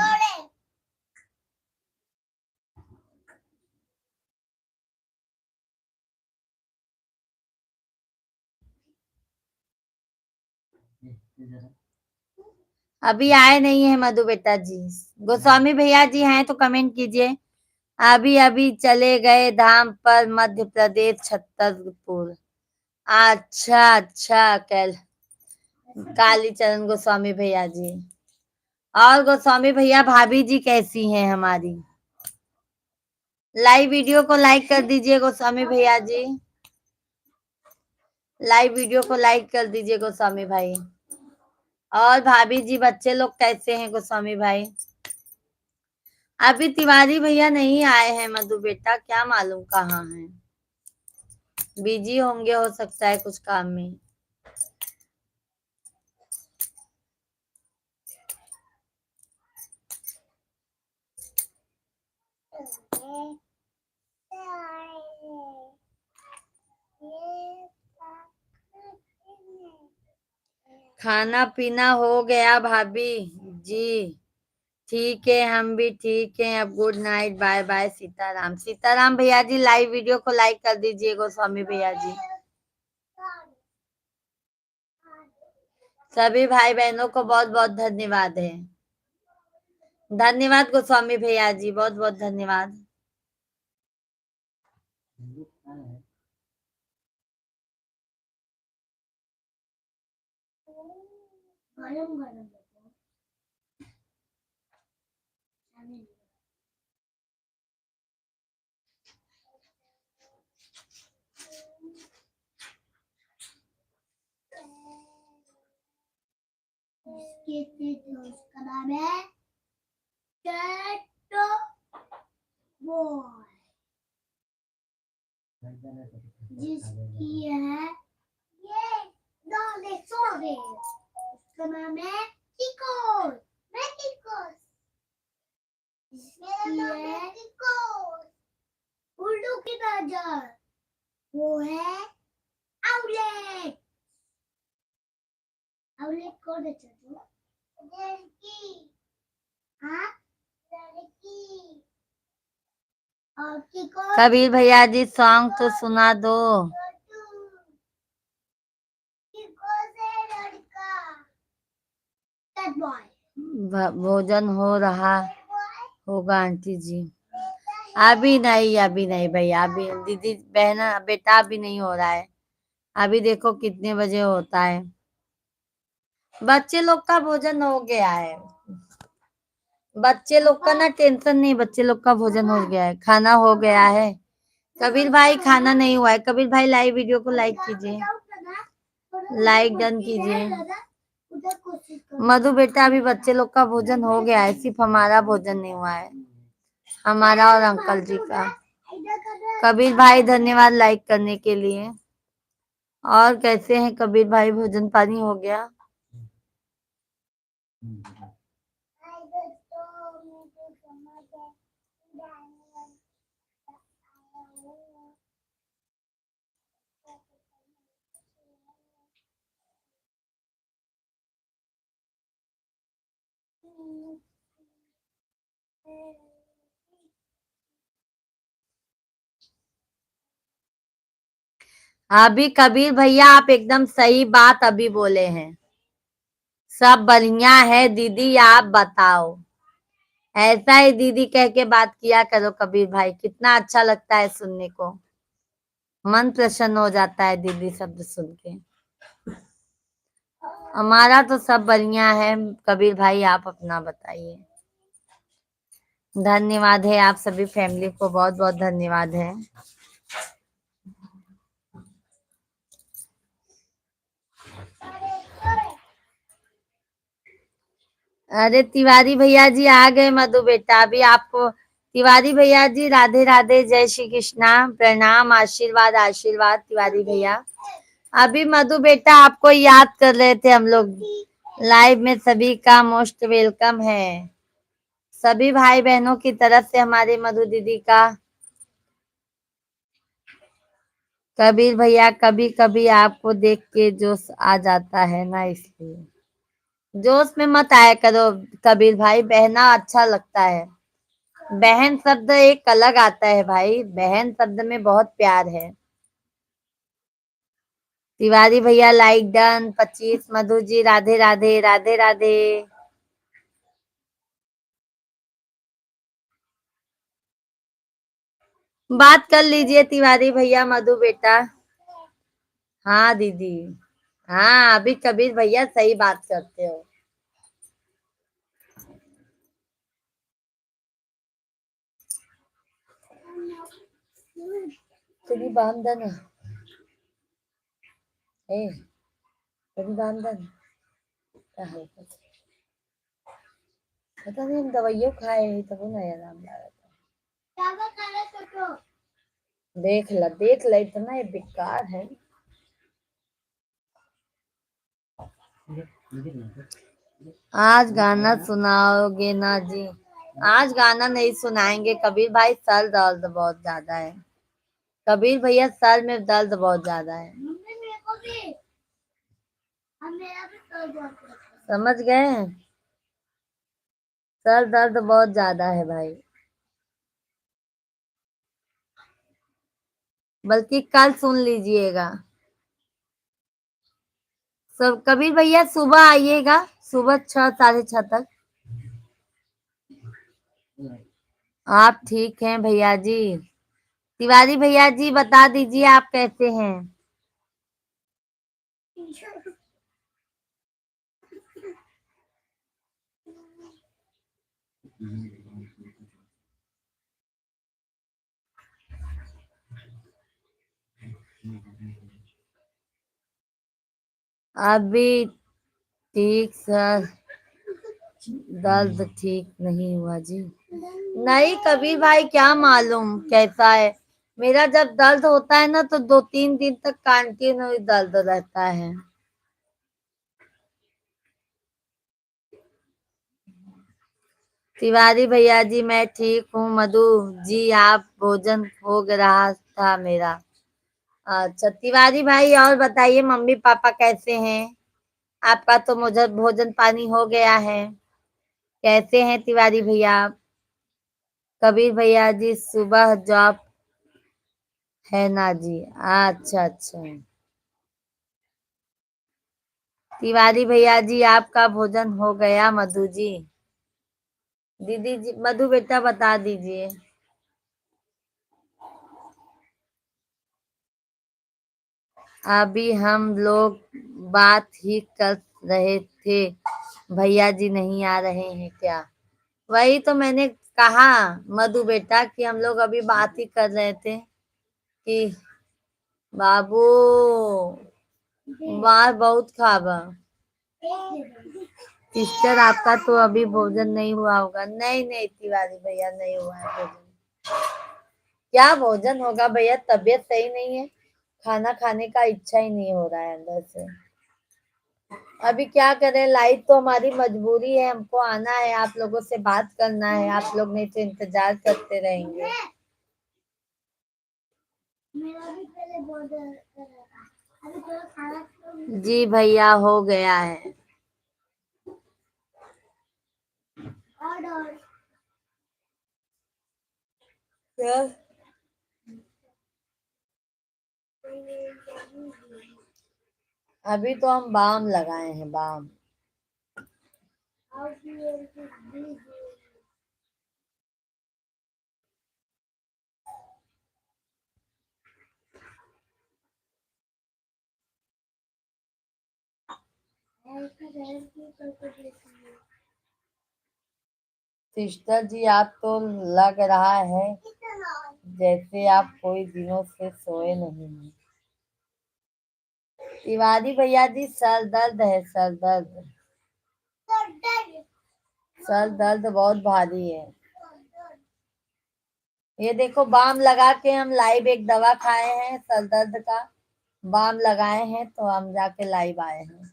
अभी आए नहीं है मधु बेटा जी। गोस्वामी भैया जी हैं तो कमेंट कीजिए। अभी अभी चले गए धाम पर, मध्य प्रदेश छतरपुर। अच्छा अच्छा कालीचरण गोस्वामी भैया जी। और गोस्वामी भैया भाभी जी कैसी हैं हमारी? लाइव वीडियो को लाइक कर दीजिए गोस्वामी भैया जी। लाइव वीडियो को लाइक कर दीजिए गोस्वामी भाई। और भाभी जी बच्चे लोग कैसे हैं गोस्वामी भाई? अभी तिवारी भैया नहीं आए हैं मधु बेटा, क्या मालूम कहाँ हैं। बिजी होंगे, हो सकता है कुछ काम में। खाना पीना हो गया भाभी जी? ठीक है, हम भी ठीक हैं। अब good night, bye bye, Sitaram. Sitaram भैया जी लाइव वीडियो को लाइक कर दीजिए गोस्वामी भैया जी। सभी भाई बहनों को बहुत बहुत धन्यवाद है। धन्यवाद गोस्वामी भैया जी, बहुत बहुत धन्यवाद। उसका नाम है जिसकी है ये उसका नाम है टिकोस। मैं टिकोस। उल्लू की नजर वो है आउलेट। आउलेट कौन है चाचू? लड़की। हाँ लड़की। और कबीर भैया जी सॉन्ग तो सुना दो। भोजन हो रहा होगा आंटी जी? अभी नहीं भैया, अभी दीदी बहन बेटा अभी नहीं हो रहा है। अभी देखो कितने बजे होता है। बच्चे लोग का भोजन हो गया है। बच्चे लोग का ना टेंशन नहीं, बच्चे लोग का भोजन हो गया है, खाना हो गया है। कबीर भाई खाना नहीं हुआ है। कबीर भाई लाइव वीडियो को लाइक कीजिए, लाइक डन कीजिए। मधु बेटा अभी बच्चे लोग का भोजन हो गया है, सिर्फ हमारा भोजन नहीं हुआ है, हमारा और अंकल जी का। कबीर भाई धन्यवाद लाइक करने के लिए। और कैसे हैं कबीर भाई, भोजन पानी हो गया? अभी कबीर भैया आप एकदम सही बात अभी बोले हैं, सब बढ़िया है दीदी आप बताओ। ऐसा ही दीदी कह के बात किया करो कबीर भाई, कितना अच्छा लगता है सुनने को, मन प्रसन्न हो जाता है दीदी शब्द सुन के। हमारा तो सब बढ़िया है। कबीर भाई आप अपना बताइए। धन्यवाद है आप सभी फैमिली को, बहुत बहुत धन्यवाद है। अरे तिवारी भैया जी आ गए मधु बेटा, अभी आपको तिवारी भैया जी राधे राधे, जय श्री कृष्णा, प्रणाम, आशीर्वाद आशीर्वाद तिवारी भैया। अभी मधु बेटा आपको याद कर रहे थे हम लोग, लाइव में सभी का मोस्ट वेलकम है, सभी भाई बहनों की तरफ से हमारी मधु दीदी का। कबीर भैया कभी कभी आपको देख के जोश आ जाता है ना, इसलिए जोश में मत आया करो कबीर भाई, बहना अच्छा लगता है। बहन शब्द एक अलग आता है भाई, बहन शब्द में बहुत प्यार है। तिवारी भैया लाइक डन 25, मधु जी राधे राधे राधे राधे। बात कर लीजिए तिवारी भैया, मधु बेटा। हाँ दीदी, हाँ अभी कबीर भैया सही बात करते हो। कभी बांध देना, ए कभी बांध देना, पता नहीं हम दवाइयों खाए हैं तब ना आराम लगा। देख ल इतना ये बेकार है। आज गाना सुनाओगे ना जी? आज गाना नहीं सुनाएंगे कबीर भाई, सर दर्द बहुत ज्यादा है। कबीर भैया सर में दर्द बहुत ज्यादा है, समझ गए? सर दर्द बहुत ज्यादा है भाई, बल्कि कल सुन लीजिएगा। सब कबीर भैया सुबह आइएगा, सुबह 6 साढ़े 6 तक। आप ठीक हैं भैया जी? तिवारी भैया जी बता दीजिए आप कैसे हैं? अभी ठीक सर, दर्द ठीक नहीं हुआ जी। नहीं कबीर भाई क्या मालूम कैसा है, मेरा जब दर्द होता है ना तो 2-3 दिन तक कंटिन्यू दर्द रहता है। तिवारी भैया जी मैं ठीक हूँ। मधु जी आप भोजन हो रहा था मेरा। अच्छा तिवारी भाई और बताइए मम्मी पापा कैसे हैं? आपका तो मुझे भोजन पानी हो गया है, कैसे हैं तिवारी भैया आप? कबीर भैया जी सुबह जॉब है ना जी? अच्छा अच्छा। तिवारी भैया जी आपका भोजन हो गया? मधु जी, दीदी जी, मधु बेटा बता दीजिए। अभी हम लोग बात ही कर रहे थे, भैया जी नहीं आ रहे हैं क्या? वही तो मैंने कहा मधु बेटा कि हम लोग अभी बात ही कर रहे थे। कि बाबू बाहर बहुत खाबा। सिस्टर आपका तो अभी भोजन नहीं हुआ होगा। नहीं नहीं तिवारी भैया नहीं हुआ है भोजन। क्या भोजन होगा भैया, तबीयत सही नहीं है, खाना खाने का इच्छा ही नहीं हो रहा है अंदर से। अभी क्या करें, लाइट तो हमारी मजबूरी है, हमको आना है, आप लोगों से बात करना है, आप लोग नहीं तो इंतजार करते रहेंगे। जी भैया हो गया है। क्या? अभी तो हम बाम लगाए हैं, बाम। सिस्टर जी आप तो लग रहा है जैसे आप कोई दिनों से सोए नहीं हैं। तिवारी भैया जी सर दर्द है, सर दर्द। सर दर्द बहुत भारी है। ये देखो बाम लगा के हम लाइव एक दवा खाए हैं सर दर्द का, बाम लगाए हैं तो हम जाके लाइव आए हैं।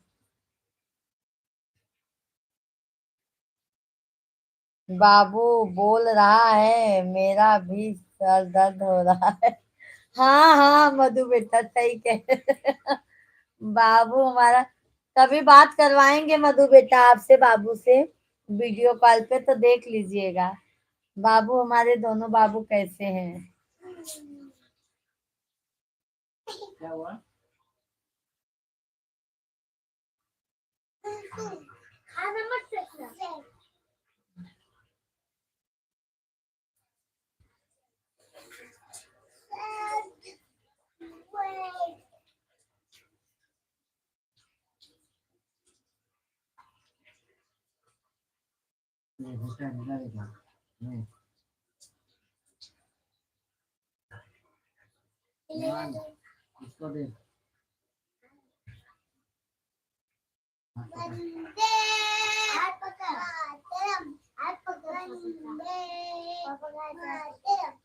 बाबू बोल रहा है मेरा भी सर दर्द हो रहा है। हाँ हाँ मधु बेटा सही कह बाबू हमारा। कभी बात करवाएंगे मधु बेटा आपसे, बाबू से वीडियो कॉल पे तो देख लीजिएगा बाबू हमारे दोनों बाबू कैसे हैं। क्या हुआ? खाना मत फेंकना। इसको दे।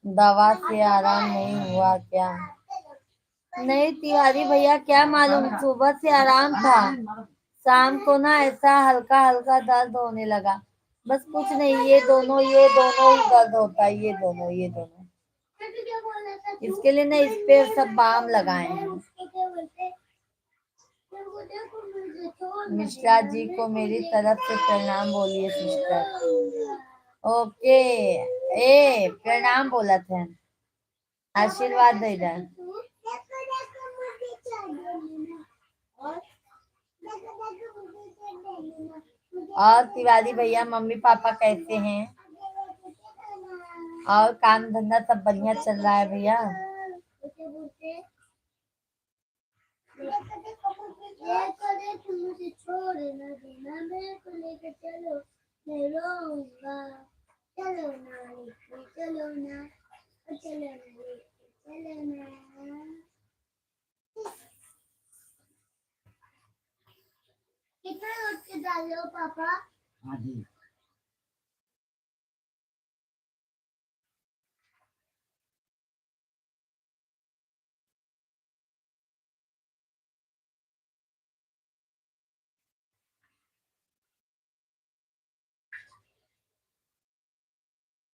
दवा से आराम नहीं हुआ क्या? नहीं तिवारी भैया क्या मालूम, सुबह से आराम था, शाम को ना ऐसा हल्का हल्का दर्द होने लगा। बस कुछ नहीं, ये दोनों ही दर्द होता है, ये दोनों। इसके लिए ना इस पे सब बाम लगाए हैं। मिश्रा जी को मेरी तरफ से प्रणाम बोलिए सिस्टर। ओके। ए प्रणाम बोला था, आशीर्वाद दे इधर। और तिवारी भैया मम्मी पापा कैसे हैं? और काम धंधा सब बढ़िया चल रहा है भैया? मुझे छोड़ ना देना, मेरे को लेकर चलो, मैं रोऊंगा। चलो ना चलो ना चलो ना चलो ना। कितना रोट के डाल रहे हो पापा? हाँ जी।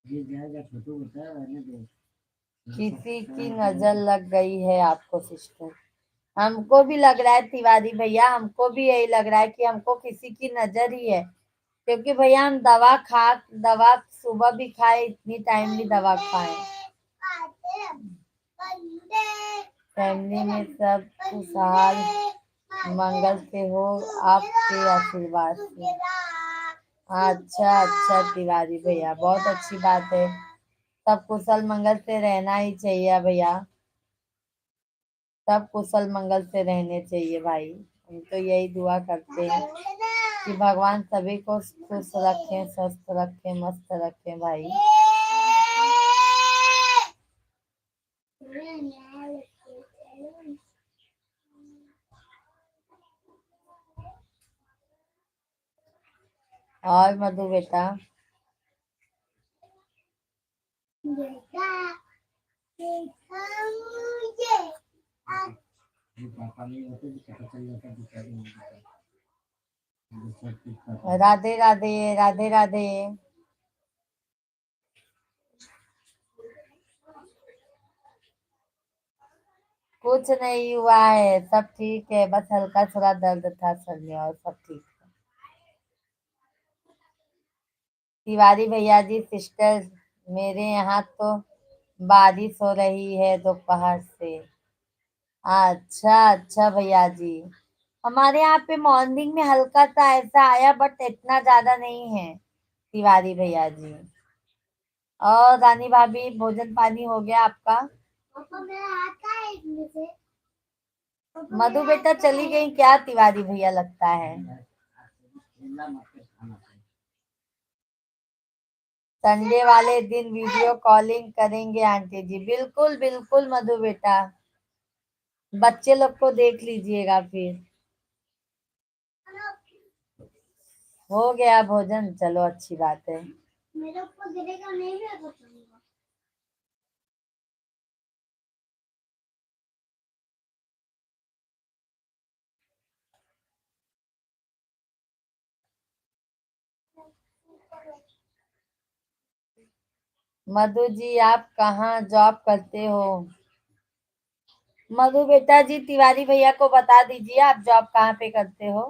ये जाएगा छोटू बता रहने दो। किसी की नजर लग गई है आपको सिस्टर? हमको भी लग रहा है तिवारी भैया, हमको भी यही लग रहा है कि हमको किसी की नजर ही है, क्योंकि भैया हम दवा सुबह भी खाए, इतनी टाइम भी दवा खाए। फैमिली में सब खुशहाल मंगल से हो आपके आशीर्वाद से। अच्छा अच्छा तिवारी भैया बहुत अच्छी बात है, सब कुशल मंगल से रहना ही चाहिए भैया, सब कुशल मंगल से रहने चाहिए भाई। हम तो यही दुआ करते हैं कि भगवान सभी को खुश रखें, स्वस्थ रखें, मस्त रखें भाई। और मधु बेटा राधे राधे राधे राधे। कुछ नहीं हुआ है, सब ठीक है, बस हल्का थोड़ा दर्द था सर में, और सब ठीक है। तिवारी भैया जी सिस्टर, मेरे यहाँ तो बारिश हो रही है दोपहर से। अच्छा अच्छा भैया जी, हमारे यहाँ पे मॉर्निंग में हल्का सा ऐसा आया, बट इतना ज्यादा नहीं है तिवारी भैया जी। और रानी भाभी, भोजन पानी हो गया आपका? मधु बेटा चली गई क्या तिवारी भैया, लगता है। संडे वाले दिन वीडियो कॉलिंग करेंगे आंटी जी, बिल्कुल बिल्कुल मधु बेटा, बच्चे लोग को देख लीजिएगा फिर। हो गया भोजन, चलो अच्छी बात है। मेरे ऊपर गिरेगा नहीं है। मधु जी आप कहाँ जॉब करते हो? मधु बेटा जी तिवारी भैया को बता दीजिए आप जॉब कहाँ पे करते हो।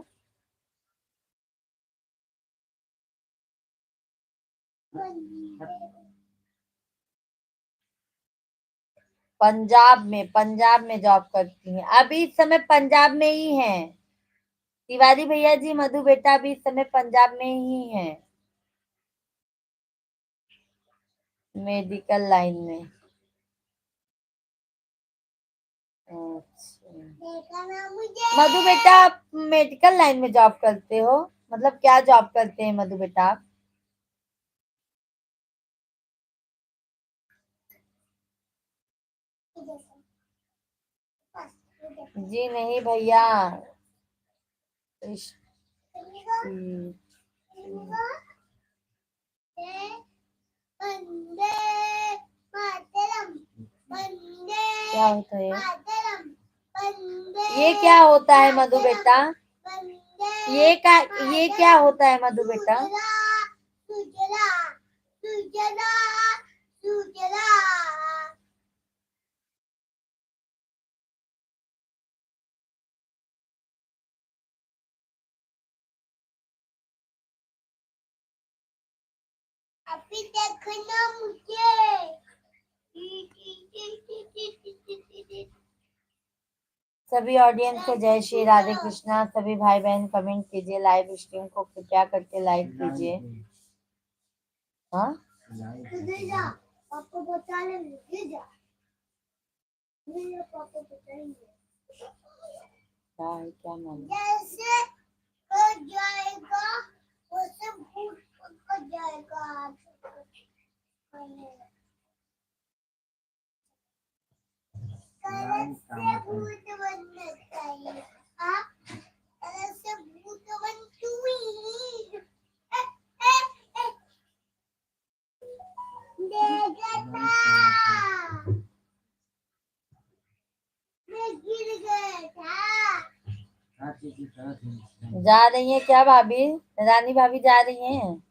पंजाब में जॉब करती हैं, अभी इस समय पंजाब में ही हैं तिवारी भैया जी। मधु बेटा अभी इस समय पंजाब में ही है, मेडिकल लाइन में। अच्छा मधु बेटा आप मेडिकल लाइन में जॉब करते हो, मतलब क्या जॉब करते हैं मधु बेटा आप? जी नहीं भैया, क्या होता है ये क्या होता है मधु बेटा? ये का ये क्या होता है मधु बेटा? अभी देखना मुझे। सभी ऑडियंस को जय श्री राधे कृष्णा। सभी भाई बहन कमेंट कीजिए, लाइव स्ट्रीम को कृपया करके लाइक कीजिए। हाँ पापा बता लेंगे, पापा बताएंगे क्या नाम जैसे हो जाएगा वैसे भूत पकड़ जाएगा। कैसे भूत बनना चाहिए, कैसे भूत बन जा रही है क्या भाभी? रानी भाभी जा रही हैं?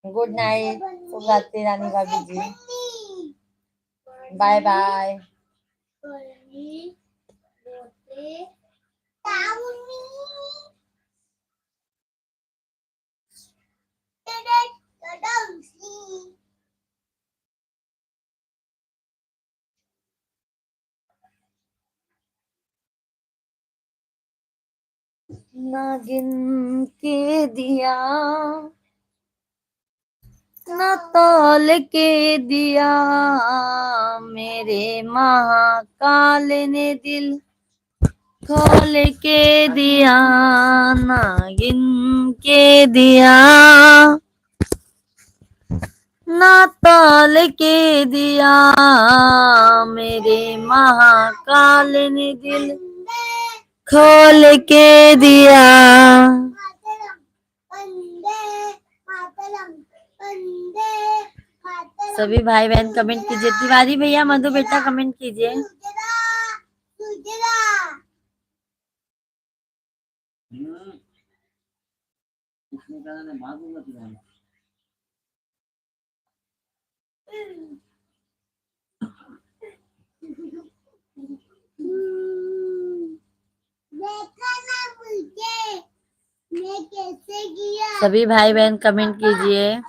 गुड नाइट, शुभ रात्रि रानी भाभी जी, बाय बाय। नागिन के दिया न तौल के दिया, मेरे महाकाल ने दिल खोल के दिया। नागिन के दिया न तौल के दिया, मेरे महाकाल ने दिल खोल के दिया। सभी भाई बहन कमेंट कीजिए। तिवारी भैया, मधु बेटा कमेंट कीजिए। सभी भाई बहन कमेंट कीजिए।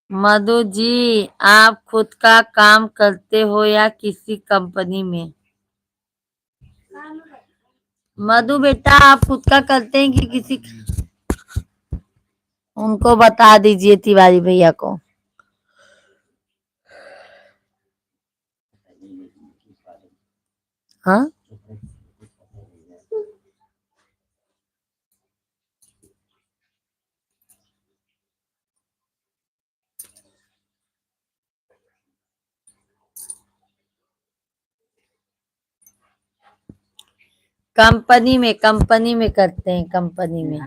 मधु जी, आप खुद का काम करते हो या किसी कंपनी में? मधु बेटा, आप खुद का करते हैं कि किसी? उनको बता दीजिए तिवारी भैया को। हाँ, कंपनी में करते हैं, कंपनी में।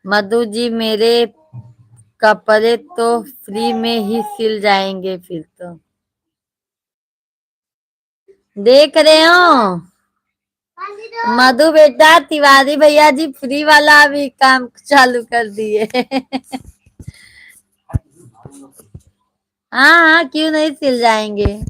मधु जी, मेरे कपड़े तो फ्री में ही सिल जाएंगे फिर तो। देख रहे हो मधु बेटा, तिवारी भैया जी फ्री वाला भी काम चालू कर दिए। हाँ हाँ, क्यों नहीं सिल जाएंगे।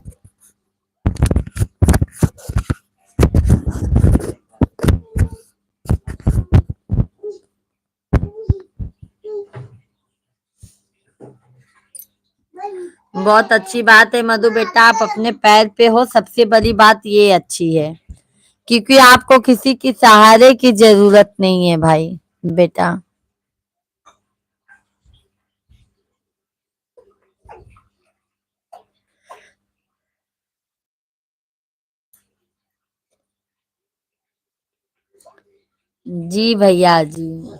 बहुत अच्छी बात है मधु बेटा, आप अपने पैर पे हो, सबसे बड़ी बात ये अच्छी है, क्योंकि आपको किसी की सहारे की जरूरत नहीं है भाई बेटा। जी भैया जी।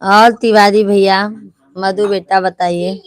और तिवारी भैया, मधु बेटा बताइए।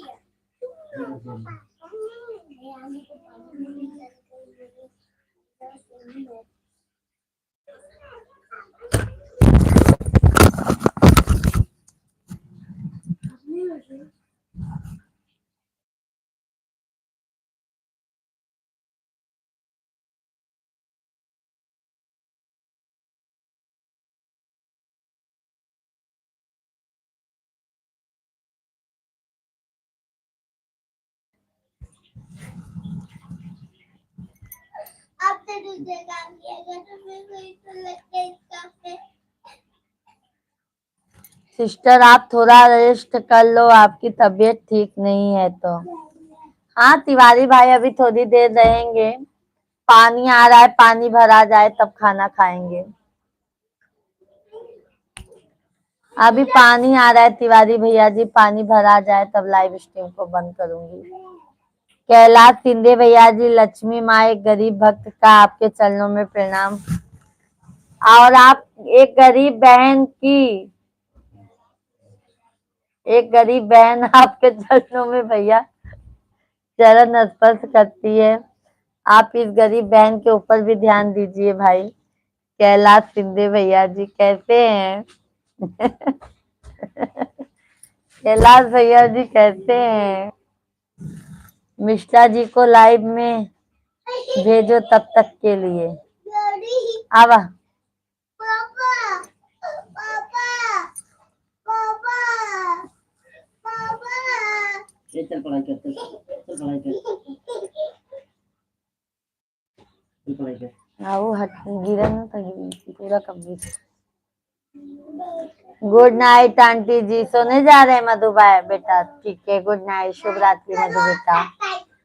सिस्टर, आप थोड़ा रेस्ट कर लो, आपकी तबीयत ठीक नहीं है तो। हाँ तिवारी भाई, अभी थोड़ी देर रहेंगे। पानी आ रहा है, पानी भरा जाए तब खाना खाएंगे। अभी पानी आ रहा है तिवारी भैया जी, पानी भरा जाए तब लाइव स्ट्रीम को बंद करूंगी। कैलाश शिंदे भैया जी, लक्ष्मी माँ एक गरीब भक्त का आपके चरणों में प्रणाम। और आप एक गरीब बहन आपके चरणों में भैया चरण स्पर्श करती है। आप इस गरीब बहन के ऊपर भी ध्यान दीजिए भाई। कैलाश शिंदे भैया जी कैसे हैं? कैलाश भैया जी कैसे हैं? मिश्रा जी को लाइव में भेजो तब तक के लिए। आवा चल पढ़ाई कर, चल पढ़ाई कर। आओ हट, गिरा ना था, पूरा कंप्लीट। गुड नाइट आंटी जी, सोने जा रहे हैं मधु भाई बेटा? ठीक है, गुड नाइट, शुभ रात्रि मधु बेटा।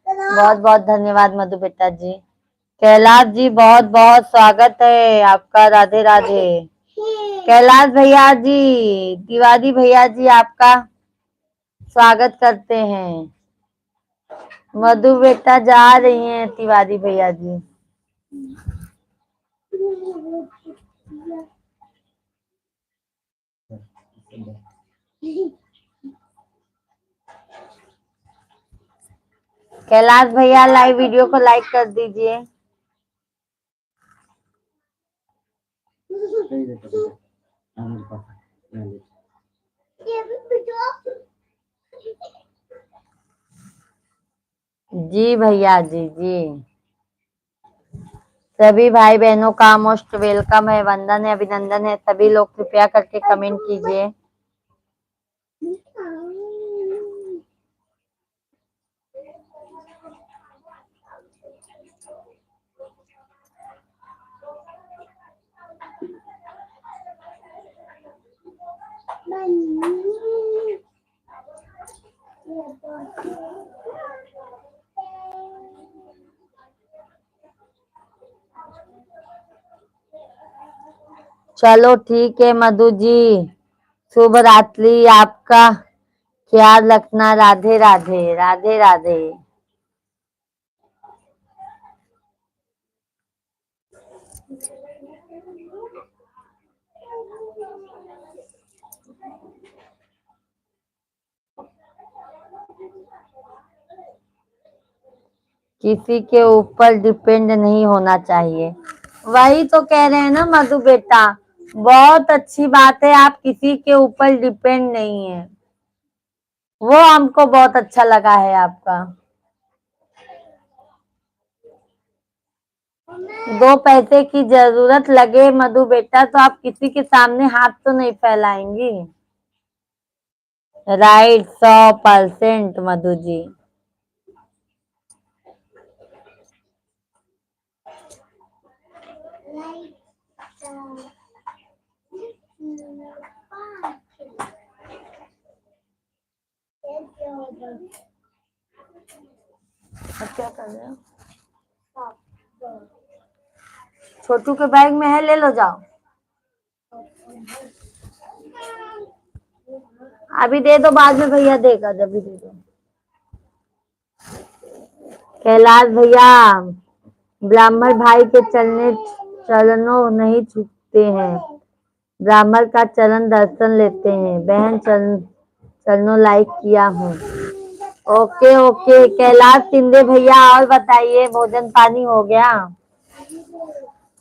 बहुत बहुत धन्यवाद मधु बेटा जी। कैलाश जी बहुत बहुत स्वागत है आपका। राधे राधे। कैलाश भैया जी, तिवारी भैया जी आपका स्वागत करते हैं। मधु बेटा जा रही हैं तिवारी भैया जी। कैलाश भैया लाइव वीडियो को लाइक कर दीजिए। जी भैया जी जी। सभी भाई बहनों का मोस्ट वेलकम है, वंदन है, अभिनंदन है। सभी लोग कृपया करके कमेंट कीजिए। चलो ठीक है मधु जी, शुभ रात्रि। आपका ख्याल रखना। राधे राधे। राधे राधे। किसी के ऊपर डिपेंड नहीं होना चाहिए। वही तो कह रहे हैं ना मधु बेटा, बहुत अच्छी बात है, आप किसी के ऊपर डिपेंड नहीं है। वो हमको बहुत अच्छा लगा है आपका। दो पैसे की जरूरत लगे मधु बेटा तो आप किसी के सामने हाथ तो नहीं फैलाएंगी। राइट, 100% मधु जी। अब क्या कर रहे हो? छोटू के बैग में है, ले लो जाओ। अभी दे दो, बाद में भैया देगा, जब भी दे दो। कैलाश भैया, ब्राह्मण भाई के चरणों नहीं छूते हैं, ब्राह्मण का चरण दर्शन लेते हैं। बहन चरणों लाइक किया हूँ। ओके ओके कैलाश शिंदे भैया, और बताइए भोजन पानी हो गया?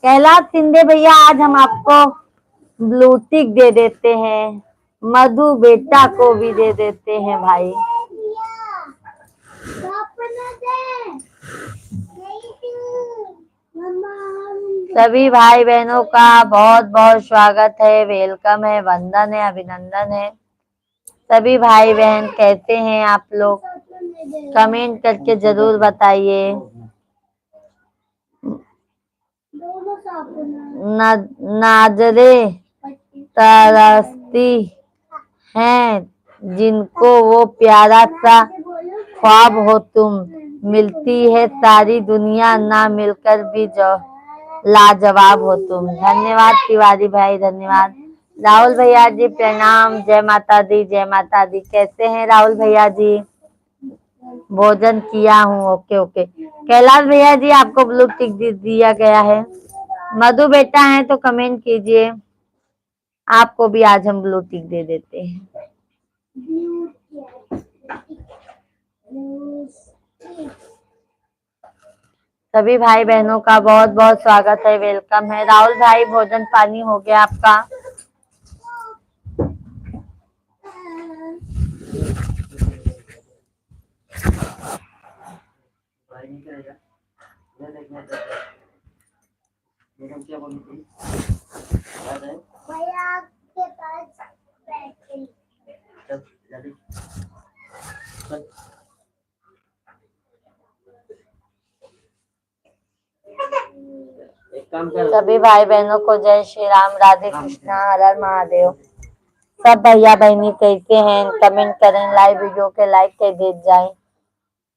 कैलाश शिंदे भैया, आज हम आपको ब्लू टिक दे देते हैं, मधु बेटा को भी दे देते हैं भाई। सभी भाई बहनों का बहुत बहुत स्वागत है, वेलकम है, वंदन है, अभिनंदन है। सभी भाई बहन कैसे हैं आप लोग? कमेंट करके जरूर बताइए। नाजरे तरसती हैं जिनको वो प्यारा सा ख्वाब हो तुम, मिलती है सारी दुनिया ना मिलकर भी जो लाजवाब हो तुम। धन्यवाद तिवारी भाई, धन्यवाद। राहुल भैया जी प्रणाम, जय माता दी, जय माता दी। कैसे हैं राहुल भैया जी? भोजन किया हूँ। ओके ओके कैलाश भैया जी, आपको ब्लू टिक दिया गया है। मधु बेटा है तो कमेंट कीजिए, आपको भी आज हम ब्लू टिक दे देते हैं। सभी भाई बहनों का बहुत बहुत स्वागत है, वेलकम है। राहुल भाई, भोजन पानी हो गया आपका? सभी भाई बहनों को जय श्री राम, राधे कृष्णा, हर हर महादेव। सब भैया बहनी कैसे हैं? कमेंट करें, लाइव वीडियो के लाइक कर दे जाए।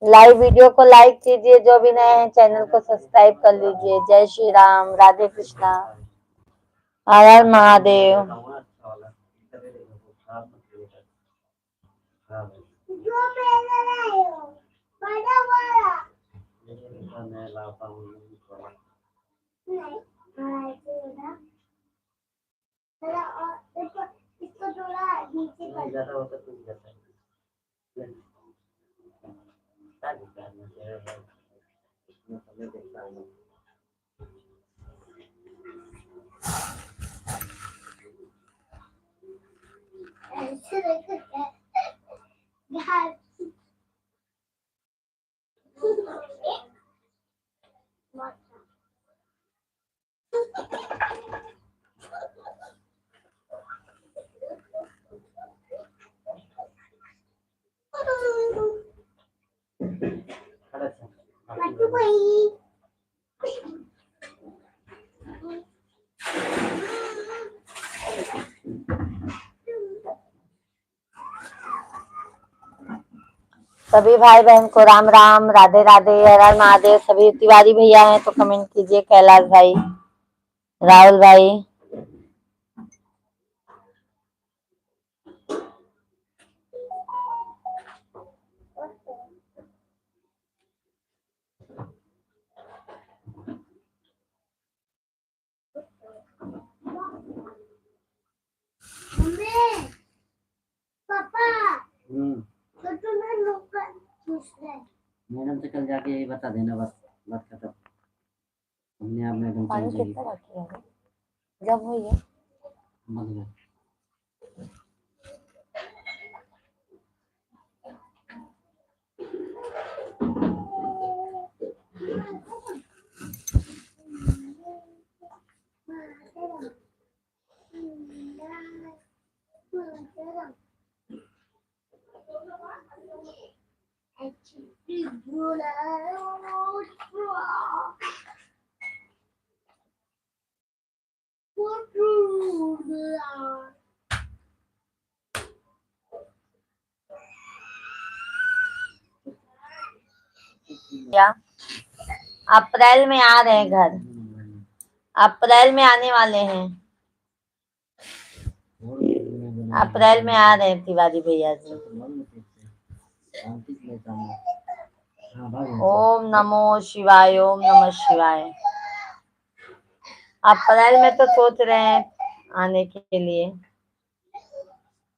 लाइव वीडियो को लाइक कीजिए, जो भी नए हैं चैनल को सब्सक्राइब कर लीजिए। जय श्री राम, राधे कृष्णा, हर हर महादेव। सभी भाई बहन को राम राम, राधे राधे, हर हर महादेव। सभी तिवारी भैया हैं तो कमेंट कीजिए। कैलाश भाई, राहुल भाई, मैडम से कल जाके यही बता देना, बस बात खत्म। हमने आप मैडम पानी कितना रखी है जब हुई है। क्या अप्रैल में आ रहे हैं घर, अप्रैल में आने वाले हैं, अप्रैल में आ रहे हैं तिवारी भैया जी। ओम नमो शिवाय, ओम नमः शिवाय। अप्रैल में तो सोच रहे हैं आने के लिए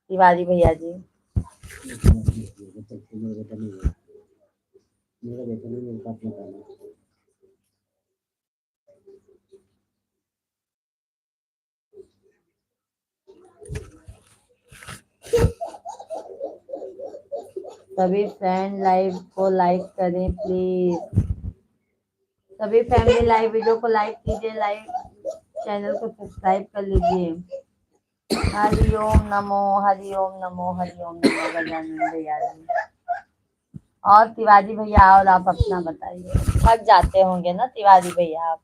तिवारी भैया जी। सभी फ्रेंड लाइव को लाइक करें प्लीज। सभी फैमिली लाइव वीडियो को लाइक कीजिए, लाइव चैनल को सब्सक्राइब कर लीजिए। हरि ओम नमो, हरि ओम नमो, हरि ओम नमो गजानन भैया जी। और तिवारी भैया, और आप अपना बताइए। थक जाते होंगे ना तिवारी भैया आप।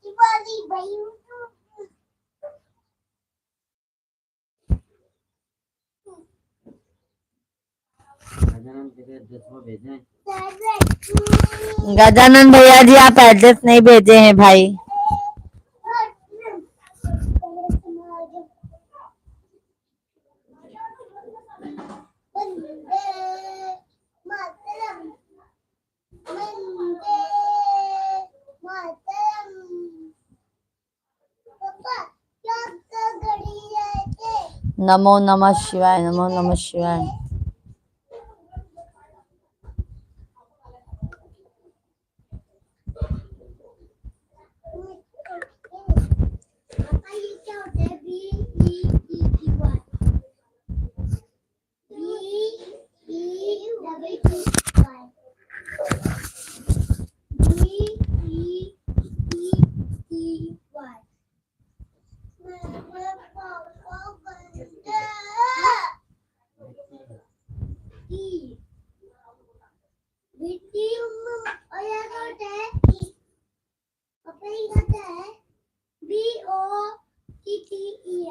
गजानन भैया जी आप एड्रेस नहीं भेजे हैं भाई। नमो नमः शिवाय, नमो नमः शिवाय।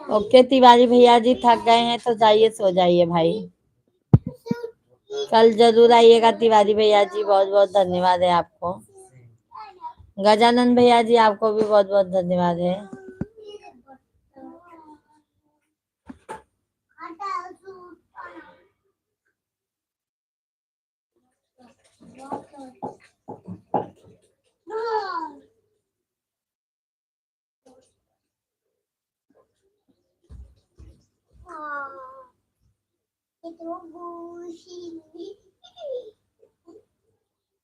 ओके तिवारी भैया जी, थक गए हैं तो जाइए, सो जाइए भाई। कल जरूर आइएगा तिवारी भैया जी, बहुत बहुत धन्यवाद है आपको। गजानन भैया जी आपको भी बहुत बहुत धन्यवाद है।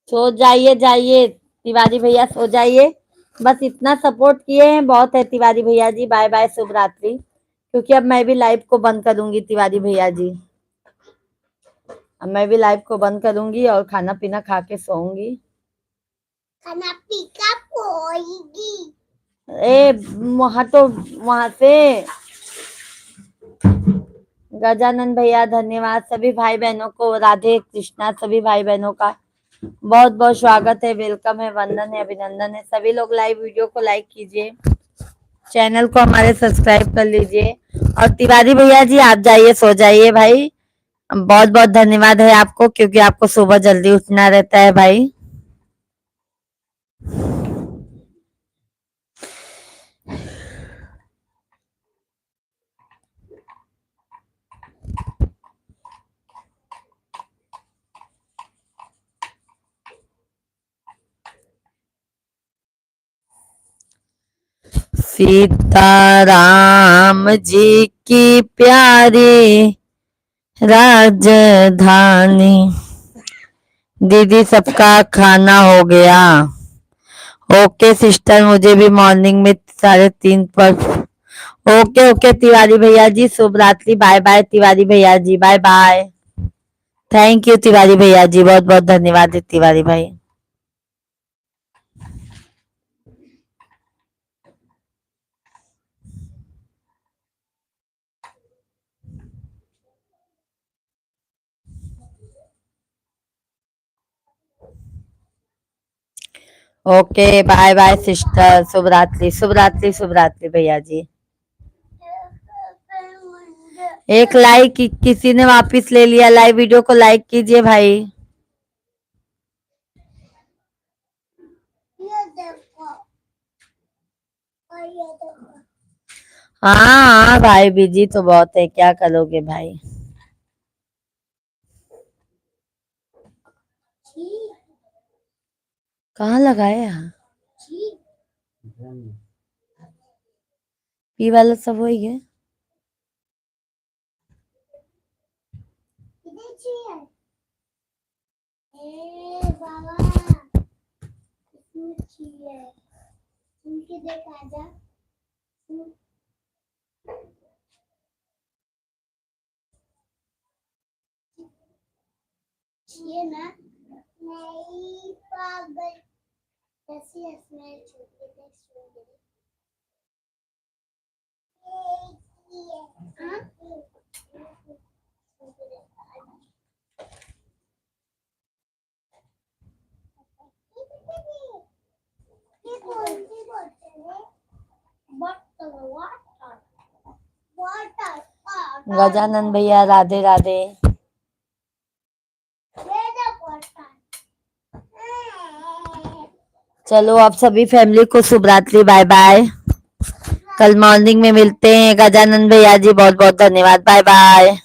सो जाइए जाइए तिवारी भैया, सो जाइए। बस इतना सपोर्ट किए हैं बहुत है तिवारी भैया जी। बाय बाय, शुभ रात्रि। क्योंकि अब मैं भी लाइव को बंद करूंगी तिवारी भैया जी। अब मैं भी लाइव को बंद करूंगी और खाना पीना खा के सोऊंगी। खाना पीका पोएगी। हटो वहां से। गजानन भैया धन्यवाद। सभी भाई बहनों को राधे कृष्णा। सभी भाई बहनों का बहुत बहुत स्वागत है, वेलकम है, वंदन है, अभिनंदन है। सभी लोग लाइव वीडियो को लाइक कीजिए, चैनल को हमारे सब्सक्राइब कर लीजिए। और तिवारी भैया जी आप जाइए, सो जाइए भाई। बहुत बहुत धन्यवाद है आपको, क्योंकि आपको सुबह जल्दी उठना रहता है भाई। सीताराम जी की प्यारी राजधानी। दीदी सबका खाना हो गया? ओके सिस्टर, मुझे भी मॉर्निंग में 3:30 पर। ओके ओके तिवारी भैया जी, शुभ रात्रि। बाय बाय तिवारी भैया ji, bye bye. Thank you Tiwari भैया जी, बहुत बहुत धन्यवाद तिवारी भाई। ओके बाय बाय सिस्टर, शुभ रात्रि शुभ रात्रि शुभ रात्रि भैया जी। एक लाइक किसी ने वापस ले लिया, लाइव वीडियो को लाइक कीजिए भाई। ये देखो और ये देखो। हाँ हाँ भाई, बिजी तो बहुत है, क्या करोगे भाई। कहाँ लगाया पी वाला सब हो गया। इधर चाहिए। बाबा इसमें चाहिए। इनके देख आजा। चाहिए ना? नहीं पागल। ऐसी स्मेल छोटी देख छोटी। गजानन भैया राधे राधे। चलो आप सभी फैमिली को शुभ रात्रि, बाय बाय। कल मॉर्निंग में मिलते हैं। गजानन भैया जी बहुत बहुत धन्यवाद, बाय बाय।